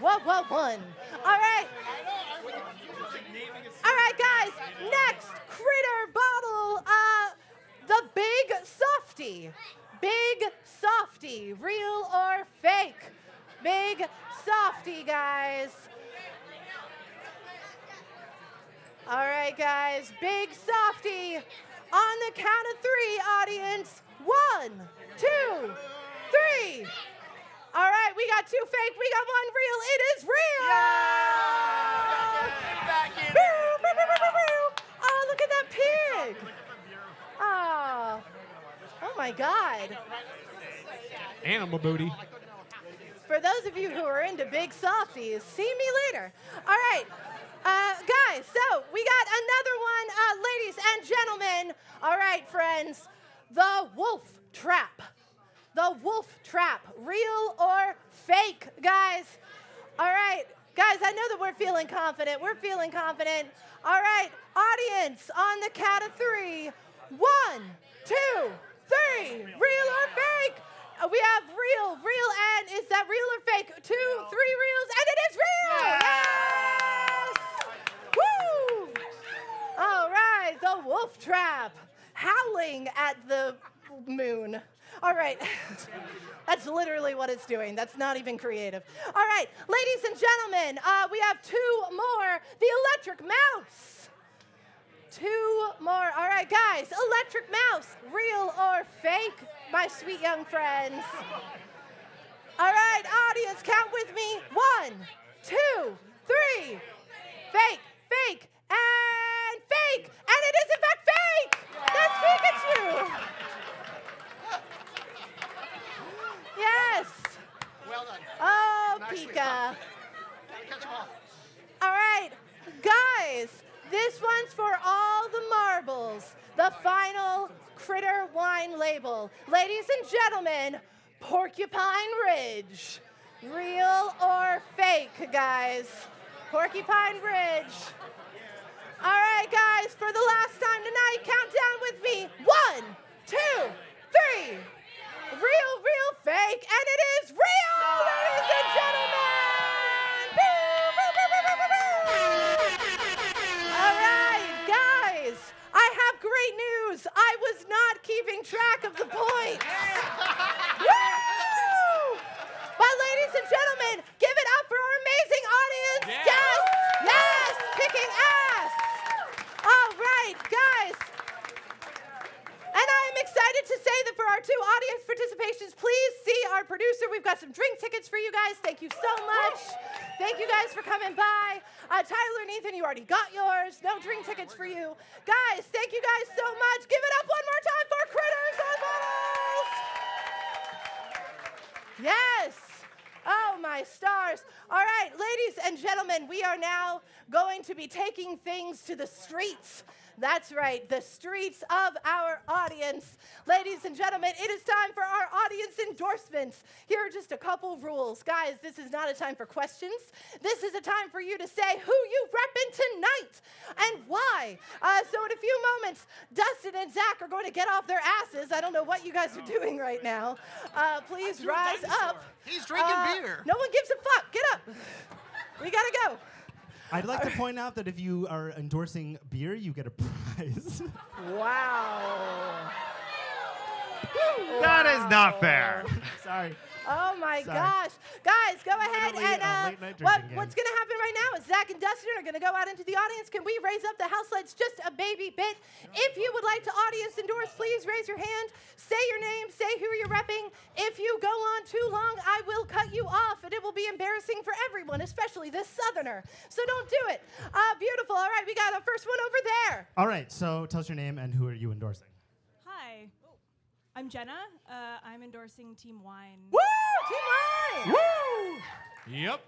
What? All right. All right, guys. Next critter bottle. The Big Softy. Big Softy. Real or fake? Big Softy, guys. All right, guys. Big Softy. On the count of 3, audience. 1, 2, 3. All right, we got 2 fake, we got 1 real. It is real. Boo, boo, boo, boo, boo, boo. Oh, look at that pig. Oh, oh my God. Animal booty. For those of you who are into big softies, see me later. All right, guys, so we got another one, ladies and gentlemen. All right, friends, the Wolf Trap. The Wolf Trap, real or fake, guys? All right, guys, I know that we're feeling confident. We're feeling confident. All right, audience, on the count of 3. 1, 2, 3, real or fake? We have real, and is that real or fake? 2, 3 reels, and it is real! Yes! Woo! All right, the Wolf Trap, howling at the moon. All right, that's literally what it's doing. That's not even creative. All right, ladies and gentlemen, we have 2 more. The Electric Mouse. 2 more. All right, guys, Electric Mouse, real or fake, my sweet young friends? All right, audience, count with me. 1, 2, 3. Fake, and fake. And it is, in fact, fake. That's Pikachu. Yes. Well done. Oh, Nicely Pika. done. Catch 'em all. All right, guys, this one's for all the marbles. The final critter wine label. Ladies and gentlemen, Porcupine Ridge. Real or fake, guys? Porcupine Ridge. All right, guys, for the last time tonight, count down with me. 1, 2, 3. Real, fake, and it is real, ladies and gentlemen! Boo, boo, boo, boo, boo, boo. All right, guys, I have great news. I was not keeping track of the points. Woo! But ladies and gentlemen, give it up for our amazing audience. Yes, kicking ass. All right, guys. And I am excited to say that for our 2 audience participations, please see our producer. We've got some drink tickets for you guys. Thank you so much. Thank you guys for coming by. Tyler and Ethan, you already got yours. No drink tickets for you. Guys, thank you guys so much. Give it up one more time for Critters on Bottles. Yes. Oh, my stars. All right, ladies and gentlemen, we are now going to be taking things to the streets. That's right, the streets of our audience. Ladies and gentlemen, it is time for our audience endorsements. Here are just a couple rules. Guys, this is not a time for questions. This is a time for you to say who you reppin' tonight and why. So in a few moments, Dustin and Zach are going to get off their asses. I don't know what you guys are doing right now. Please rise up. He's drinking beer. No one gives a fuck. Get up. We gotta go. I'd like to point out that if you are endorsing beer, you get a prize. Wow. That is not fair. Sorry. Sorry. Oh my Sorry. gosh. Guys, go ahead Literally and a late-night what, drinking game. what's going to happen right now is Zach and Dustin are going to go out into the audience. Can we raise up the house lights just a baby bit? If you would like to audience endorse, please raise your hand. Say your name. Say who you're repping. If you go on too long, I will cut you off, and it will be embarrassing for everyone, especially this Southerner. So don't do it. Beautiful. All right, we got a first one over there. All right, so tell us your name and who are you endorsing? Hi, I'm Jenna. I'm endorsing Team Wine. Woo! Team Wine! Woo! Yep.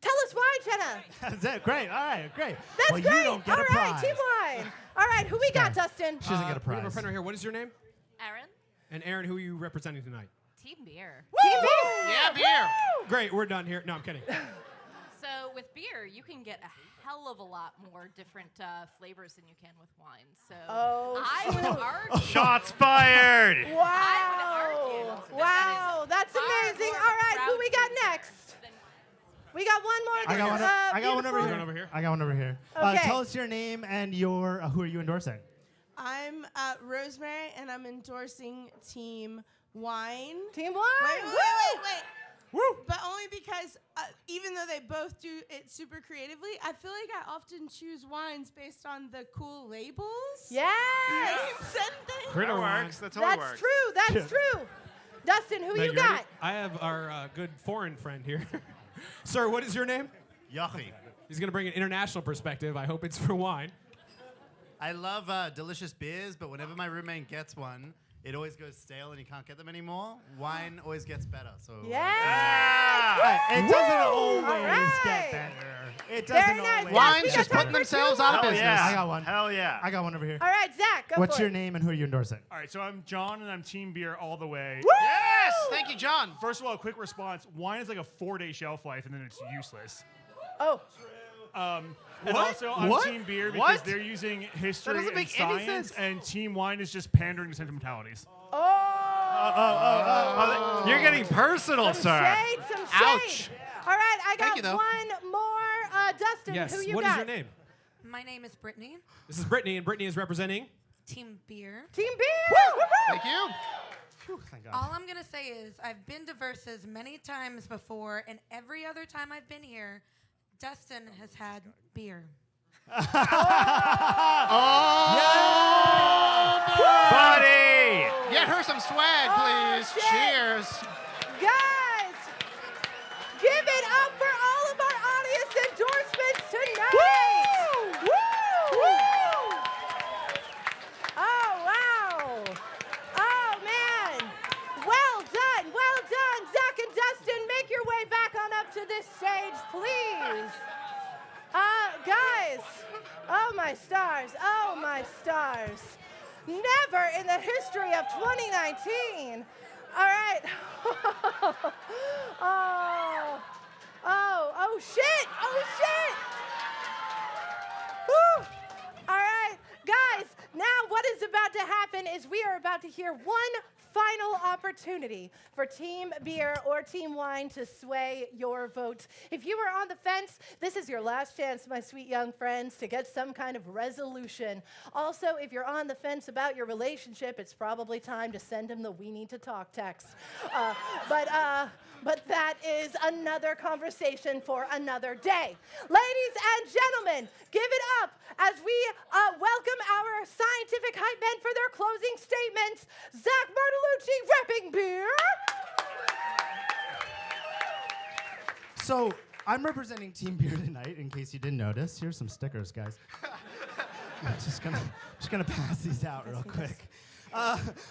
Tell us why, Jenna. That's it. Great. All right, great. That's well, great. you don't get All a right, prize. Team Wine. All right, who we got, Dustin? She doesn't get a We have prize. a friend right here. What is your name? Aaron, And Aaron, who are you representing tonight? Team Beer. Team Beer. Yeah, beer. Great, we're done here. No, I'm kidding. So with beer, you can get a hell of a lot more different flavors than you can with wine. So I would argue. Shots fired. I would Wow. argue Wow, that's far amazing. more All of a right, who crowd we got pleaser next? than- We got one more. I got one. I got one over beautiful- here. One over here. I got one over here. Okay. Tell us your name and your who are you endorsing? I'm Rosemary, and I'm endorsing Team Wine. Team Wine. Wait. But only because even though they both do it super creatively, I feel like I often choose wines based on the cool labels. Yes. Names and things. Critter wine. That totally That's works. true. That's true. Dustin, who Now, you ready? got? I have our good foreign friend here. Sir, what is your name? Yachi. He's going to bring an international perspective. I hope it's for wine. I love delicious beers, but whenever my roommate gets one, it always goes stale and you can't get them anymore. Wine always gets better. So Yes. Right, it doesn't always right. get better. It Very doesn't nice. always. Wine's we got just time putting for themselves two out of more. Hell business. yeah. I got one. Hell yeah. I got one over here. All right, Zach, go What's for your it. name and who are you endorsing? All right, so I'm John, and I'm Team Beer all the way. Yes, thank you, John. First of all, a quick response. Wine is like a 4-day shelf life, and then it's useless. Oh, And What? also, I'm What? Team Beer because What? they're using history doesn't and make any science, sense. and Team Wine is just pandering to sentimentalities. You're getting personal, some sir. shade, some shade. Ouch. All right, I Thank got you, though. one more. Dustin, Yes. who you What is got? your name? My name is Brittany. This is Brittany, and Brittany is representing. Team Beer. Team Beer. Woo! Thank you. Whew, thank God. All I'm gonna say is I've been to Versus many times before, and every other time I've been here, Dustin has had beer. Buddy. Get her some swag, please. shit. Cheers. Guys, give it up for all of our audience endorsements tonight. Woo! Oh, wow. Oh, man. Well done. Well done. Zach and Dustin, make your way back on up to this stage, please. Guys. Oh, my stars. Oh, my stars. Never in the history of 2019. All right. Oh, shit. Oh, shit. Whew. All right. Guys, now what is about to happen is we are about to hear one final opportunity for Team Beer or Team Wine to sway your votes. If you are on the fence, this is your last chance, my sweet young friends, to get some kind of resolution. Also, if you're on the fence about your relationship, it's probably time to send him the "we need to talk" text. But that is another conversation for another day. Ladies and gentlemen, give it up as we welcome our scientific hype men for their closing statements. Zach Bartolucci, repping Beer. So I'm representing Team Beer tonight, in case you didn't notice. Here's some stickers, guys. I'm just gonna pass these out real quick.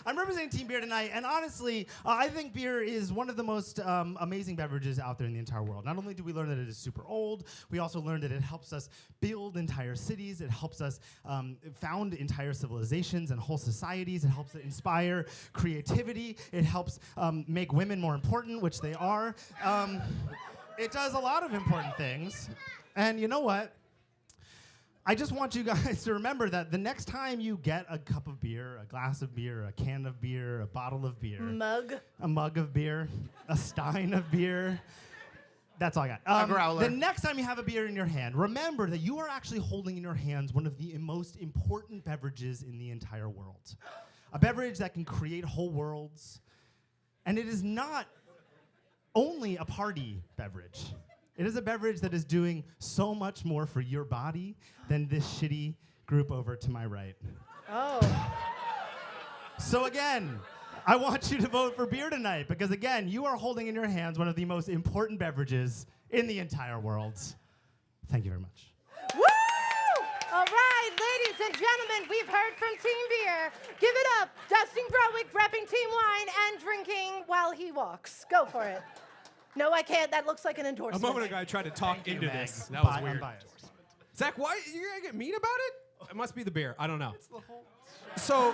I'm representing Team Beer tonight, and honestly, I think beer is one of the most amazing beverages out there in the entire world. Not only do we learn that it is super old, we also learn that it helps us build entire cities, it helps us found entire civilizations and whole societies, it helps inspire creativity, it helps make women more important, which they are. It does a lot of important things, and you know what? I just want you guys to remember that the next time you get a cup of beer, a glass of beer, a can of beer, a bottle of beer, a mug of beer, a stein of beer, that's all I got. A growler. The next time you have a beer in your hand, remember that you are actually holding in your hands one of the most important beverages in the entire world. A beverage that can create whole worlds, And it is not only a party beverage. It is a beverage that is doing so much more for your body than this shitty group over to my right. Oh. So again, I want you to vote for beer tonight because again, you are holding in your hands one of the most important beverages in the entire world. Thank you very much. Woo! All right, ladies and gentlemen, we've heard from Team Beer. Give it up, Dustin Browick repping Team Wine and drinking while he walks. Go for it. No, I can't. That looks like an A endorsement. moment ago, I tried to talk into Meg. this. That was I'm weird. biased. Zach, why you gonna get mean about it? It must be the beer. I don't know. So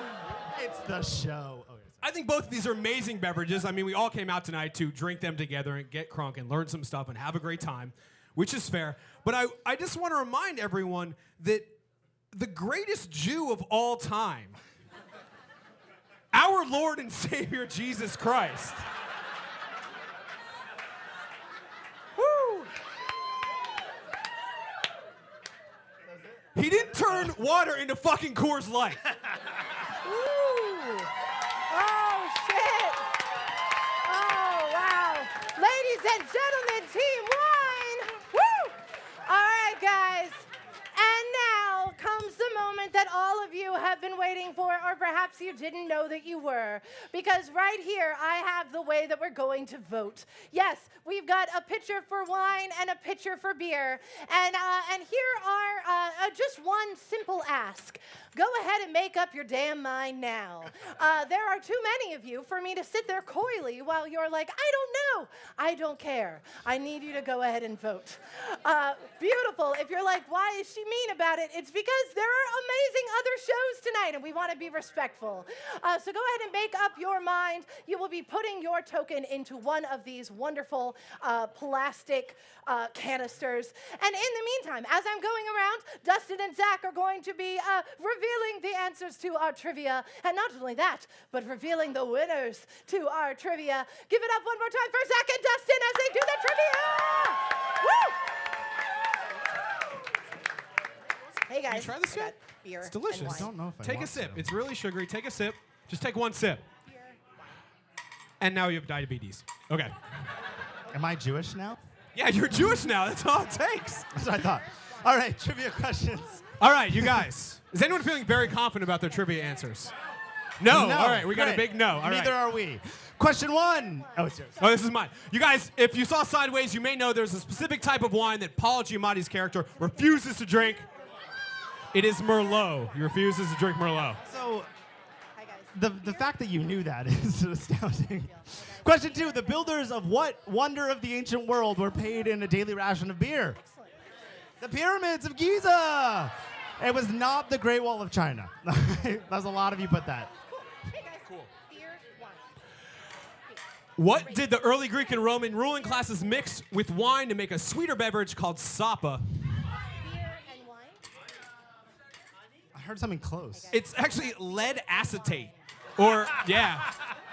It's the show. Okay, I think both of these are amazing beverages. I mean, we all came out tonight to drink them together and get crunk and learn some stuff and have a great time, which is fair. But I just want to remind everyone that the greatest Jew of all time, our Lord and Savior Jesus Christ, he didn't turn water into fucking Coors Light. Ooh. Oh, shit. Oh, wow. Ladies and gentlemen, Team Wine. Woo! All right, guys. And now comes the moment that all of you have been waiting for, or perhaps you didn't know that you were. Because right here, I have the way that we're going to vote. Yes, we've got a pitcher for wine and a pitcher for beer. And here are just one simple ask. Go ahead and make up your damn mind now. There are too many of you for me to sit there coyly while you're like, I don't know. I don't care. I need you to go ahead and vote. Beautiful. If you're like, why is she mean about it? It's because there are amazing other shows tonight and we want to be respectful. So go ahead and make up your mind. You will be putting your token into one of these wonderful plastic canisters. And in the meantime, as I'm going around, Dustin and Zach are going to be revealing the answers to our trivia. And not only that, but revealing the winners to our trivia. Give it up one more time for Zach and Dustin as they do the trivia! Woo! Hey guys, You try this I got yet? beer It's delicious. and wine. I don't know if I Take a want sip. to. It's really sugary. Take a sip. Just take one sip. And now you have diabetes. Okay. Am I Jewish now? Yeah, you're Jewish now. That's all it takes. That's what I thought. All right, trivia questions. All right, you guys. Is anyone feeling very confident about their trivia answers? No. All right, we got a great. big no. All right. Neither are we. Question one. Oh, it's yours. Oh, this is mine. You guys, if you saw Sideways, you may know there's a specific type of wine that Paul Giamatti's character refuses to drink. It is Merlot. He refuses to drink Merlot. So, Hi guys. the fact that you knew that is astounding. Question two. The builders of what wonder of the ancient world were paid in a daily ration of beer? Excellent. The pyramids of Giza. It was not the Great Wall of China. That's a lot of you put that. Cool. Hey guys. Cool. Beer, wine. What did the early Greek and Roman ruling classes mix with wine to make a sweeter beverage called sapa? Beer and wine. I heard something close. It's actually lead acetate. Or, yeah.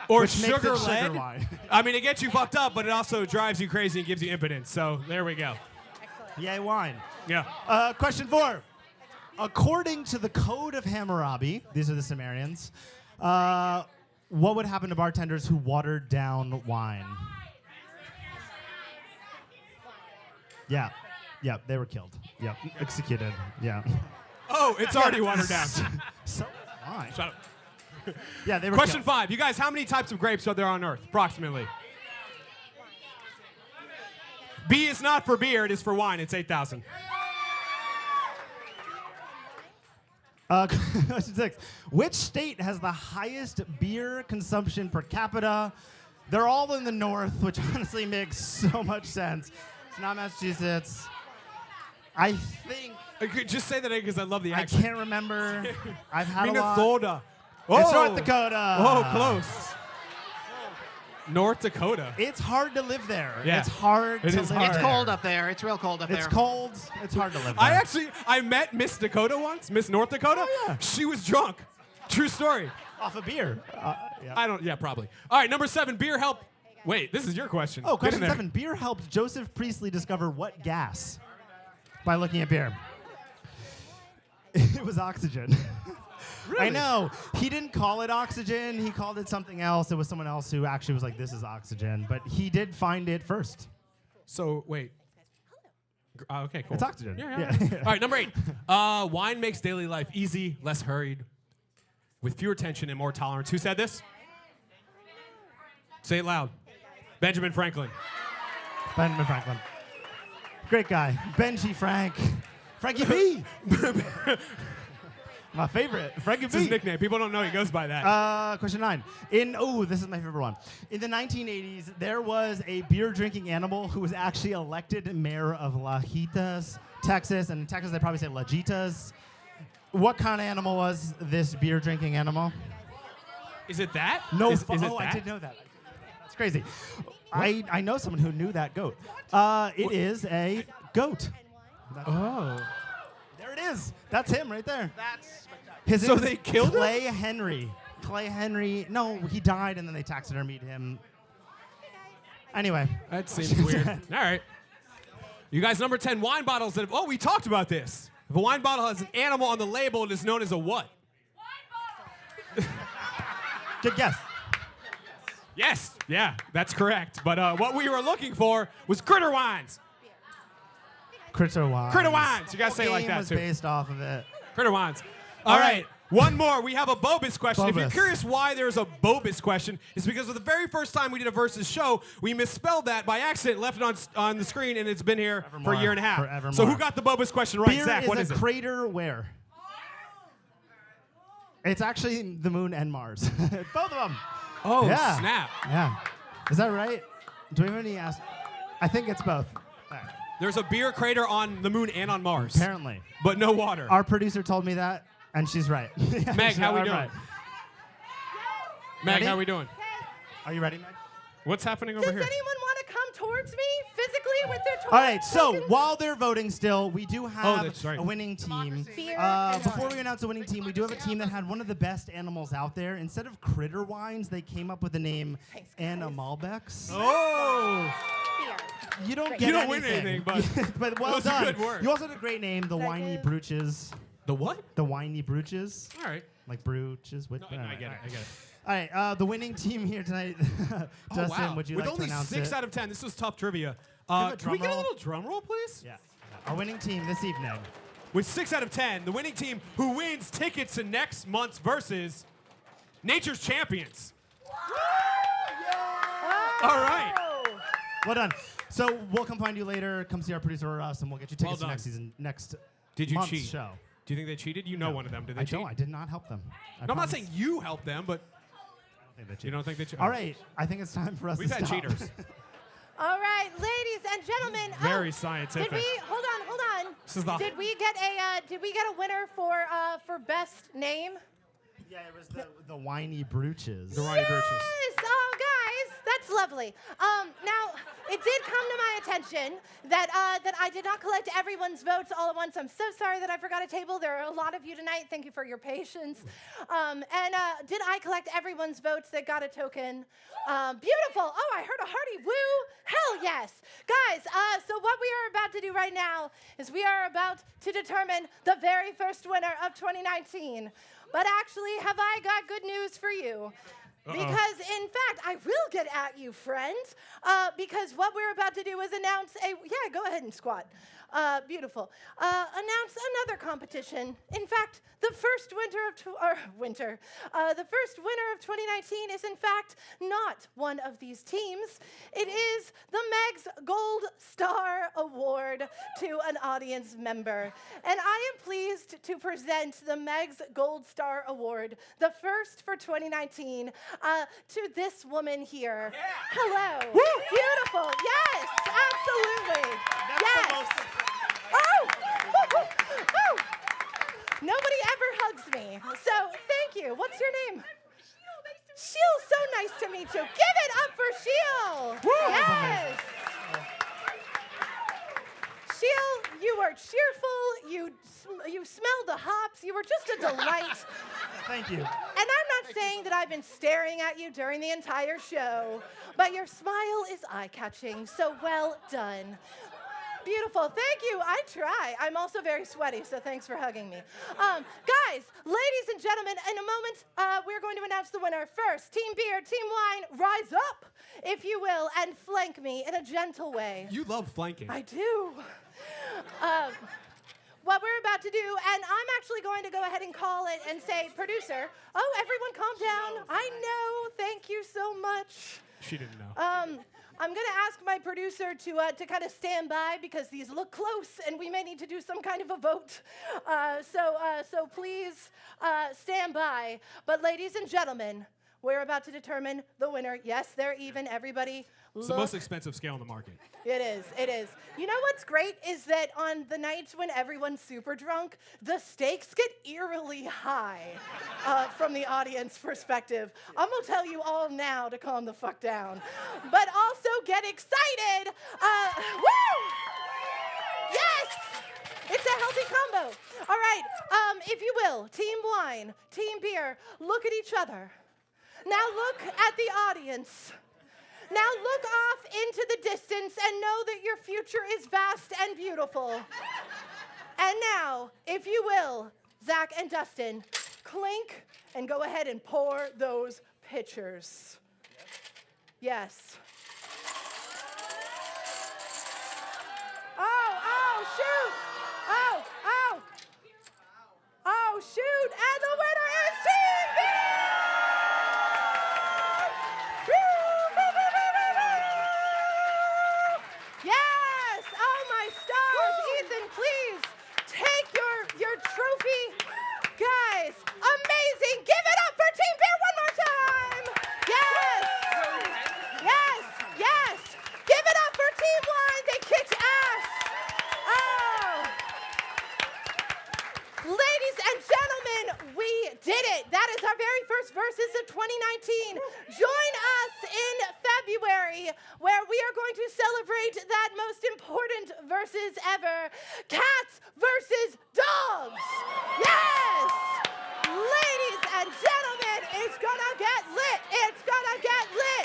Or Which makes sugar it sugar lead. wine. I mean, it gets you fucked up, but it also drives you crazy and gives you impotence. So there we go. Excellent. Yay, wine. Yeah. Question four. According to the Code of Hammurabi, these are the Sumerians, what would happen to bartenders who watered down wine? Yeah. Yeah, they were killed. Yeah, executed. Yeah. Oh, it's already watered down. So wine. Shut up. Yeah, they were Question killed. 5. You guys, how many types of grapes are there on Earth, approximately? B is not for beer, it is for wine. It's 8,000. Question 6. Which state has the highest beer consumption per capita? They're all in the north, which honestly makes so much sense. It's not Massachusetts. I think. Just say that because I love the I accent. can't remember. I've had a lot. Minnesota. It's Oh. North Dakota. Oh, close. North Dakota. It's hard to live there. Yeah. It's hard It to is live hard. It's there. cold up there. It's real cold up there. It's cold. It's hard to live there. I met Miss Dakota once, Miss North Dakota. Oh, yeah. She was drunk. True story. Off of beer. Yeah. Probably. All right, number 7, beer help. Wait, this is your question. Oh, Get in question there. 7. Beer helped Joseph Priestley discover what gas? By looking at beer. It was oxygen. I know. He didn't call it oxygen. He called it something else. It was someone else who actually was like, this is oxygen. But he did find it first. So, wait. Okay, cool. It's oxygen. Yeah. All right, number 8. Wine makes daily life easy, less hurried, with fewer tension and more tolerance. Who said this? Say it loud. Benjamin Franklin. Benjamin Franklin. Great guy. Benji Frank. Frankie B. My favorite. Frankie It's B. his nickname. People don't know he goes by that. Question 9. This is my favorite one. In the 1980s, there was a beer drinking animal who was actually elected mayor of Lajitas, Texas. And in Texas, they probably say Lajitas. What kind of animal was this beer drinking animal? Is it that? No. Is it I that? didn't know that. That's crazy. I know someone who knew that goat. It is a goat. Oh. There it is. That's him right there. That's So they killed him? Clay Henry. Clay Henry. No, he died, and then they taxidermied him. Anyway. That seems weird. All right. You guys, number 10, wine bottles that have, we talked about this. If a wine bottle has an animal on the label, it is known as a what? Good guess. Yes. Yeah, that's correct. But what we were looking for was critter wines. Critter wines. Critter wines. You guys say it like Game that, was too. based off of it. Critter wines. All right. One more. We have a Bobus question. If you're Bobus. curious why there's a Bobus question, it's because of the very first time we did a Versus show, we misspelled that by accident, left it on the screen, and it's been here for a year and a half. Forevermore. So who got the Bobus question right? Beer Zach, what is is a it? crater where? It's actually the moon and Mars. Both of them. Oh, Yeah. snap. Yeah. Is that right? Do we have any ask? I think it's both. All right. There's a beer crater on the moon and on Mars. Apparently. But no water. Our producer told me that, and she's right. Meg, how we I'm doing? right. Meg, Ready? how we doing? Are you ready, Meg? What's happening Does over here? anyone want to come towards me physically with their All right, so tokens? while they're voting still, we do have that's right. a winning team. Beer and Before wine. we announce the winning team, we do have a team that had one of the best animals out there. Instead of critter wines, they came up with the name Thanks, guys. Anna Malbecs. Oh! Beer. You don't Great. get You don't win anything, but but well that was a done. good word. You also had a great name, the Whiny Second. Brooches. The what? The Whiny Brooches. All right. Like brooches. With, No, I get it. I get it. All right, the winning team here tonight. Justin, oh, wow. would you With like to only announce 6 it? out of 10, this was tough trivia. a Can we drum get a roll? little drum roll, please? Yeah. Our winning team this evening. With 6 out of 10, the winning team who wins tickets to next month's Versus, Nature's Champions. All right. Well done. So we'll come find you later. Come see our producer or us, and we'll get you tickets Well to next done. season, next Did you month's cheat? show. Do you think they cheated? You know one of them. Did they I cheat? don't. I did not help them. I No, I'm not promise. saying you helped them, but I think they you cheated. don't think they cheated? All right. I think it's time for us We've to had stop. cheaters. All right, ladies and gentlemen. Very Did scientific. we hold on? This is the- Did we get a winner for best name? Yeah, it was the Whiny Brooches. The Whiny Brooches. Yes. Oh, guys, that's lovely. Now it did come to my attention that I did not collect everyone's votes all at once. I'm so sorry that I forgot a table. There are a lot of you tonight. Thank you for your patience. Did I collect everyone's votes that got a token? Beautiful. Oh, I heard a hearty woo. Hell yes. Guys, so what we are about to do right now is we are about to determine the very first winner of 2019. But actually, have I got good news for you? Because, in fact, I will get at you, friends, because what we're about to do is announce yeah, go ahead and squat. Beautiful. Announce another competition. In fact, the first the first winner of 2019 is, in fact, not one of these teams. It is the Meg's Gold Star Award to an audience member. And I am pleased to present the Meg's Gold Star Award, the first for 2019, to this woman here. Yeah. Hello. Woo. Beautiful. Yes, absolutely. Yes. Oh! Oh! Nobody ever hugs me. So thank you. What's your name? Sheil, so nice to meet you. Give it up for Sheil. Yes. Sheil, you are cheerful. You smelled the hops. You were just a delight. Thank you. And I'm not saying that I've been staring at you during the entire show, but your smile is eye-catching, so well done. Beautiful. Thank you. I try. I'm also very sweaty, so thanks for hugging me. Guys, ladies and gentlemen, in a moment, we're going to announce the winner. First, Team Beer, Team Wine, rise up, if you will, and flank me in a gentle way. You love flanking. I do. What we're about to do, and I'm actually going to go ahead and call it and say, producer, oh, everyone calm down. I know. Thank you so much. She didn't know. I'm going to ask my producer to kind of stand by because these look close and we may need to do some kind of a vote. So please stand by. But ladies and gentlemen, we're about to determine the winner. Yes, they're even. Everybody It's the most expensive scale in the market. It is. It is. You know what's great is that on the nights when everyone's super drunk, the stakes get eerily high from the audience perspective. I'm going to tell you all now to calm the fuck down. But also get excited. Woo! Yes! It's a healthy combo. All right. If you will, Team Wine, Team Beer, look at each other. Now look at the audience. Now look off into the distance and know that your future is vast and beautiful. And now, if you will, Zach and Dustin, clink and go ahead and pour those pitchers. Yes. Oh, shoot. Oh, shoot. And the winner is Team B! Yes! Oh, my stars! Ethan, please take your trophy. Guys, amazing! Give it up for Team Bear one more time! Yes! Yes! Yes! Give it up for Team Wine! They kicked ass! Oh! Ladies and gentlemen, we did it! That is our very first Versus of 2019. Join us in February, where we are going to celebrate that most important Versus ever, cats versus dogs. Yes! Ladies and gentlemen, it's gonna get lit. It's gonna get lit.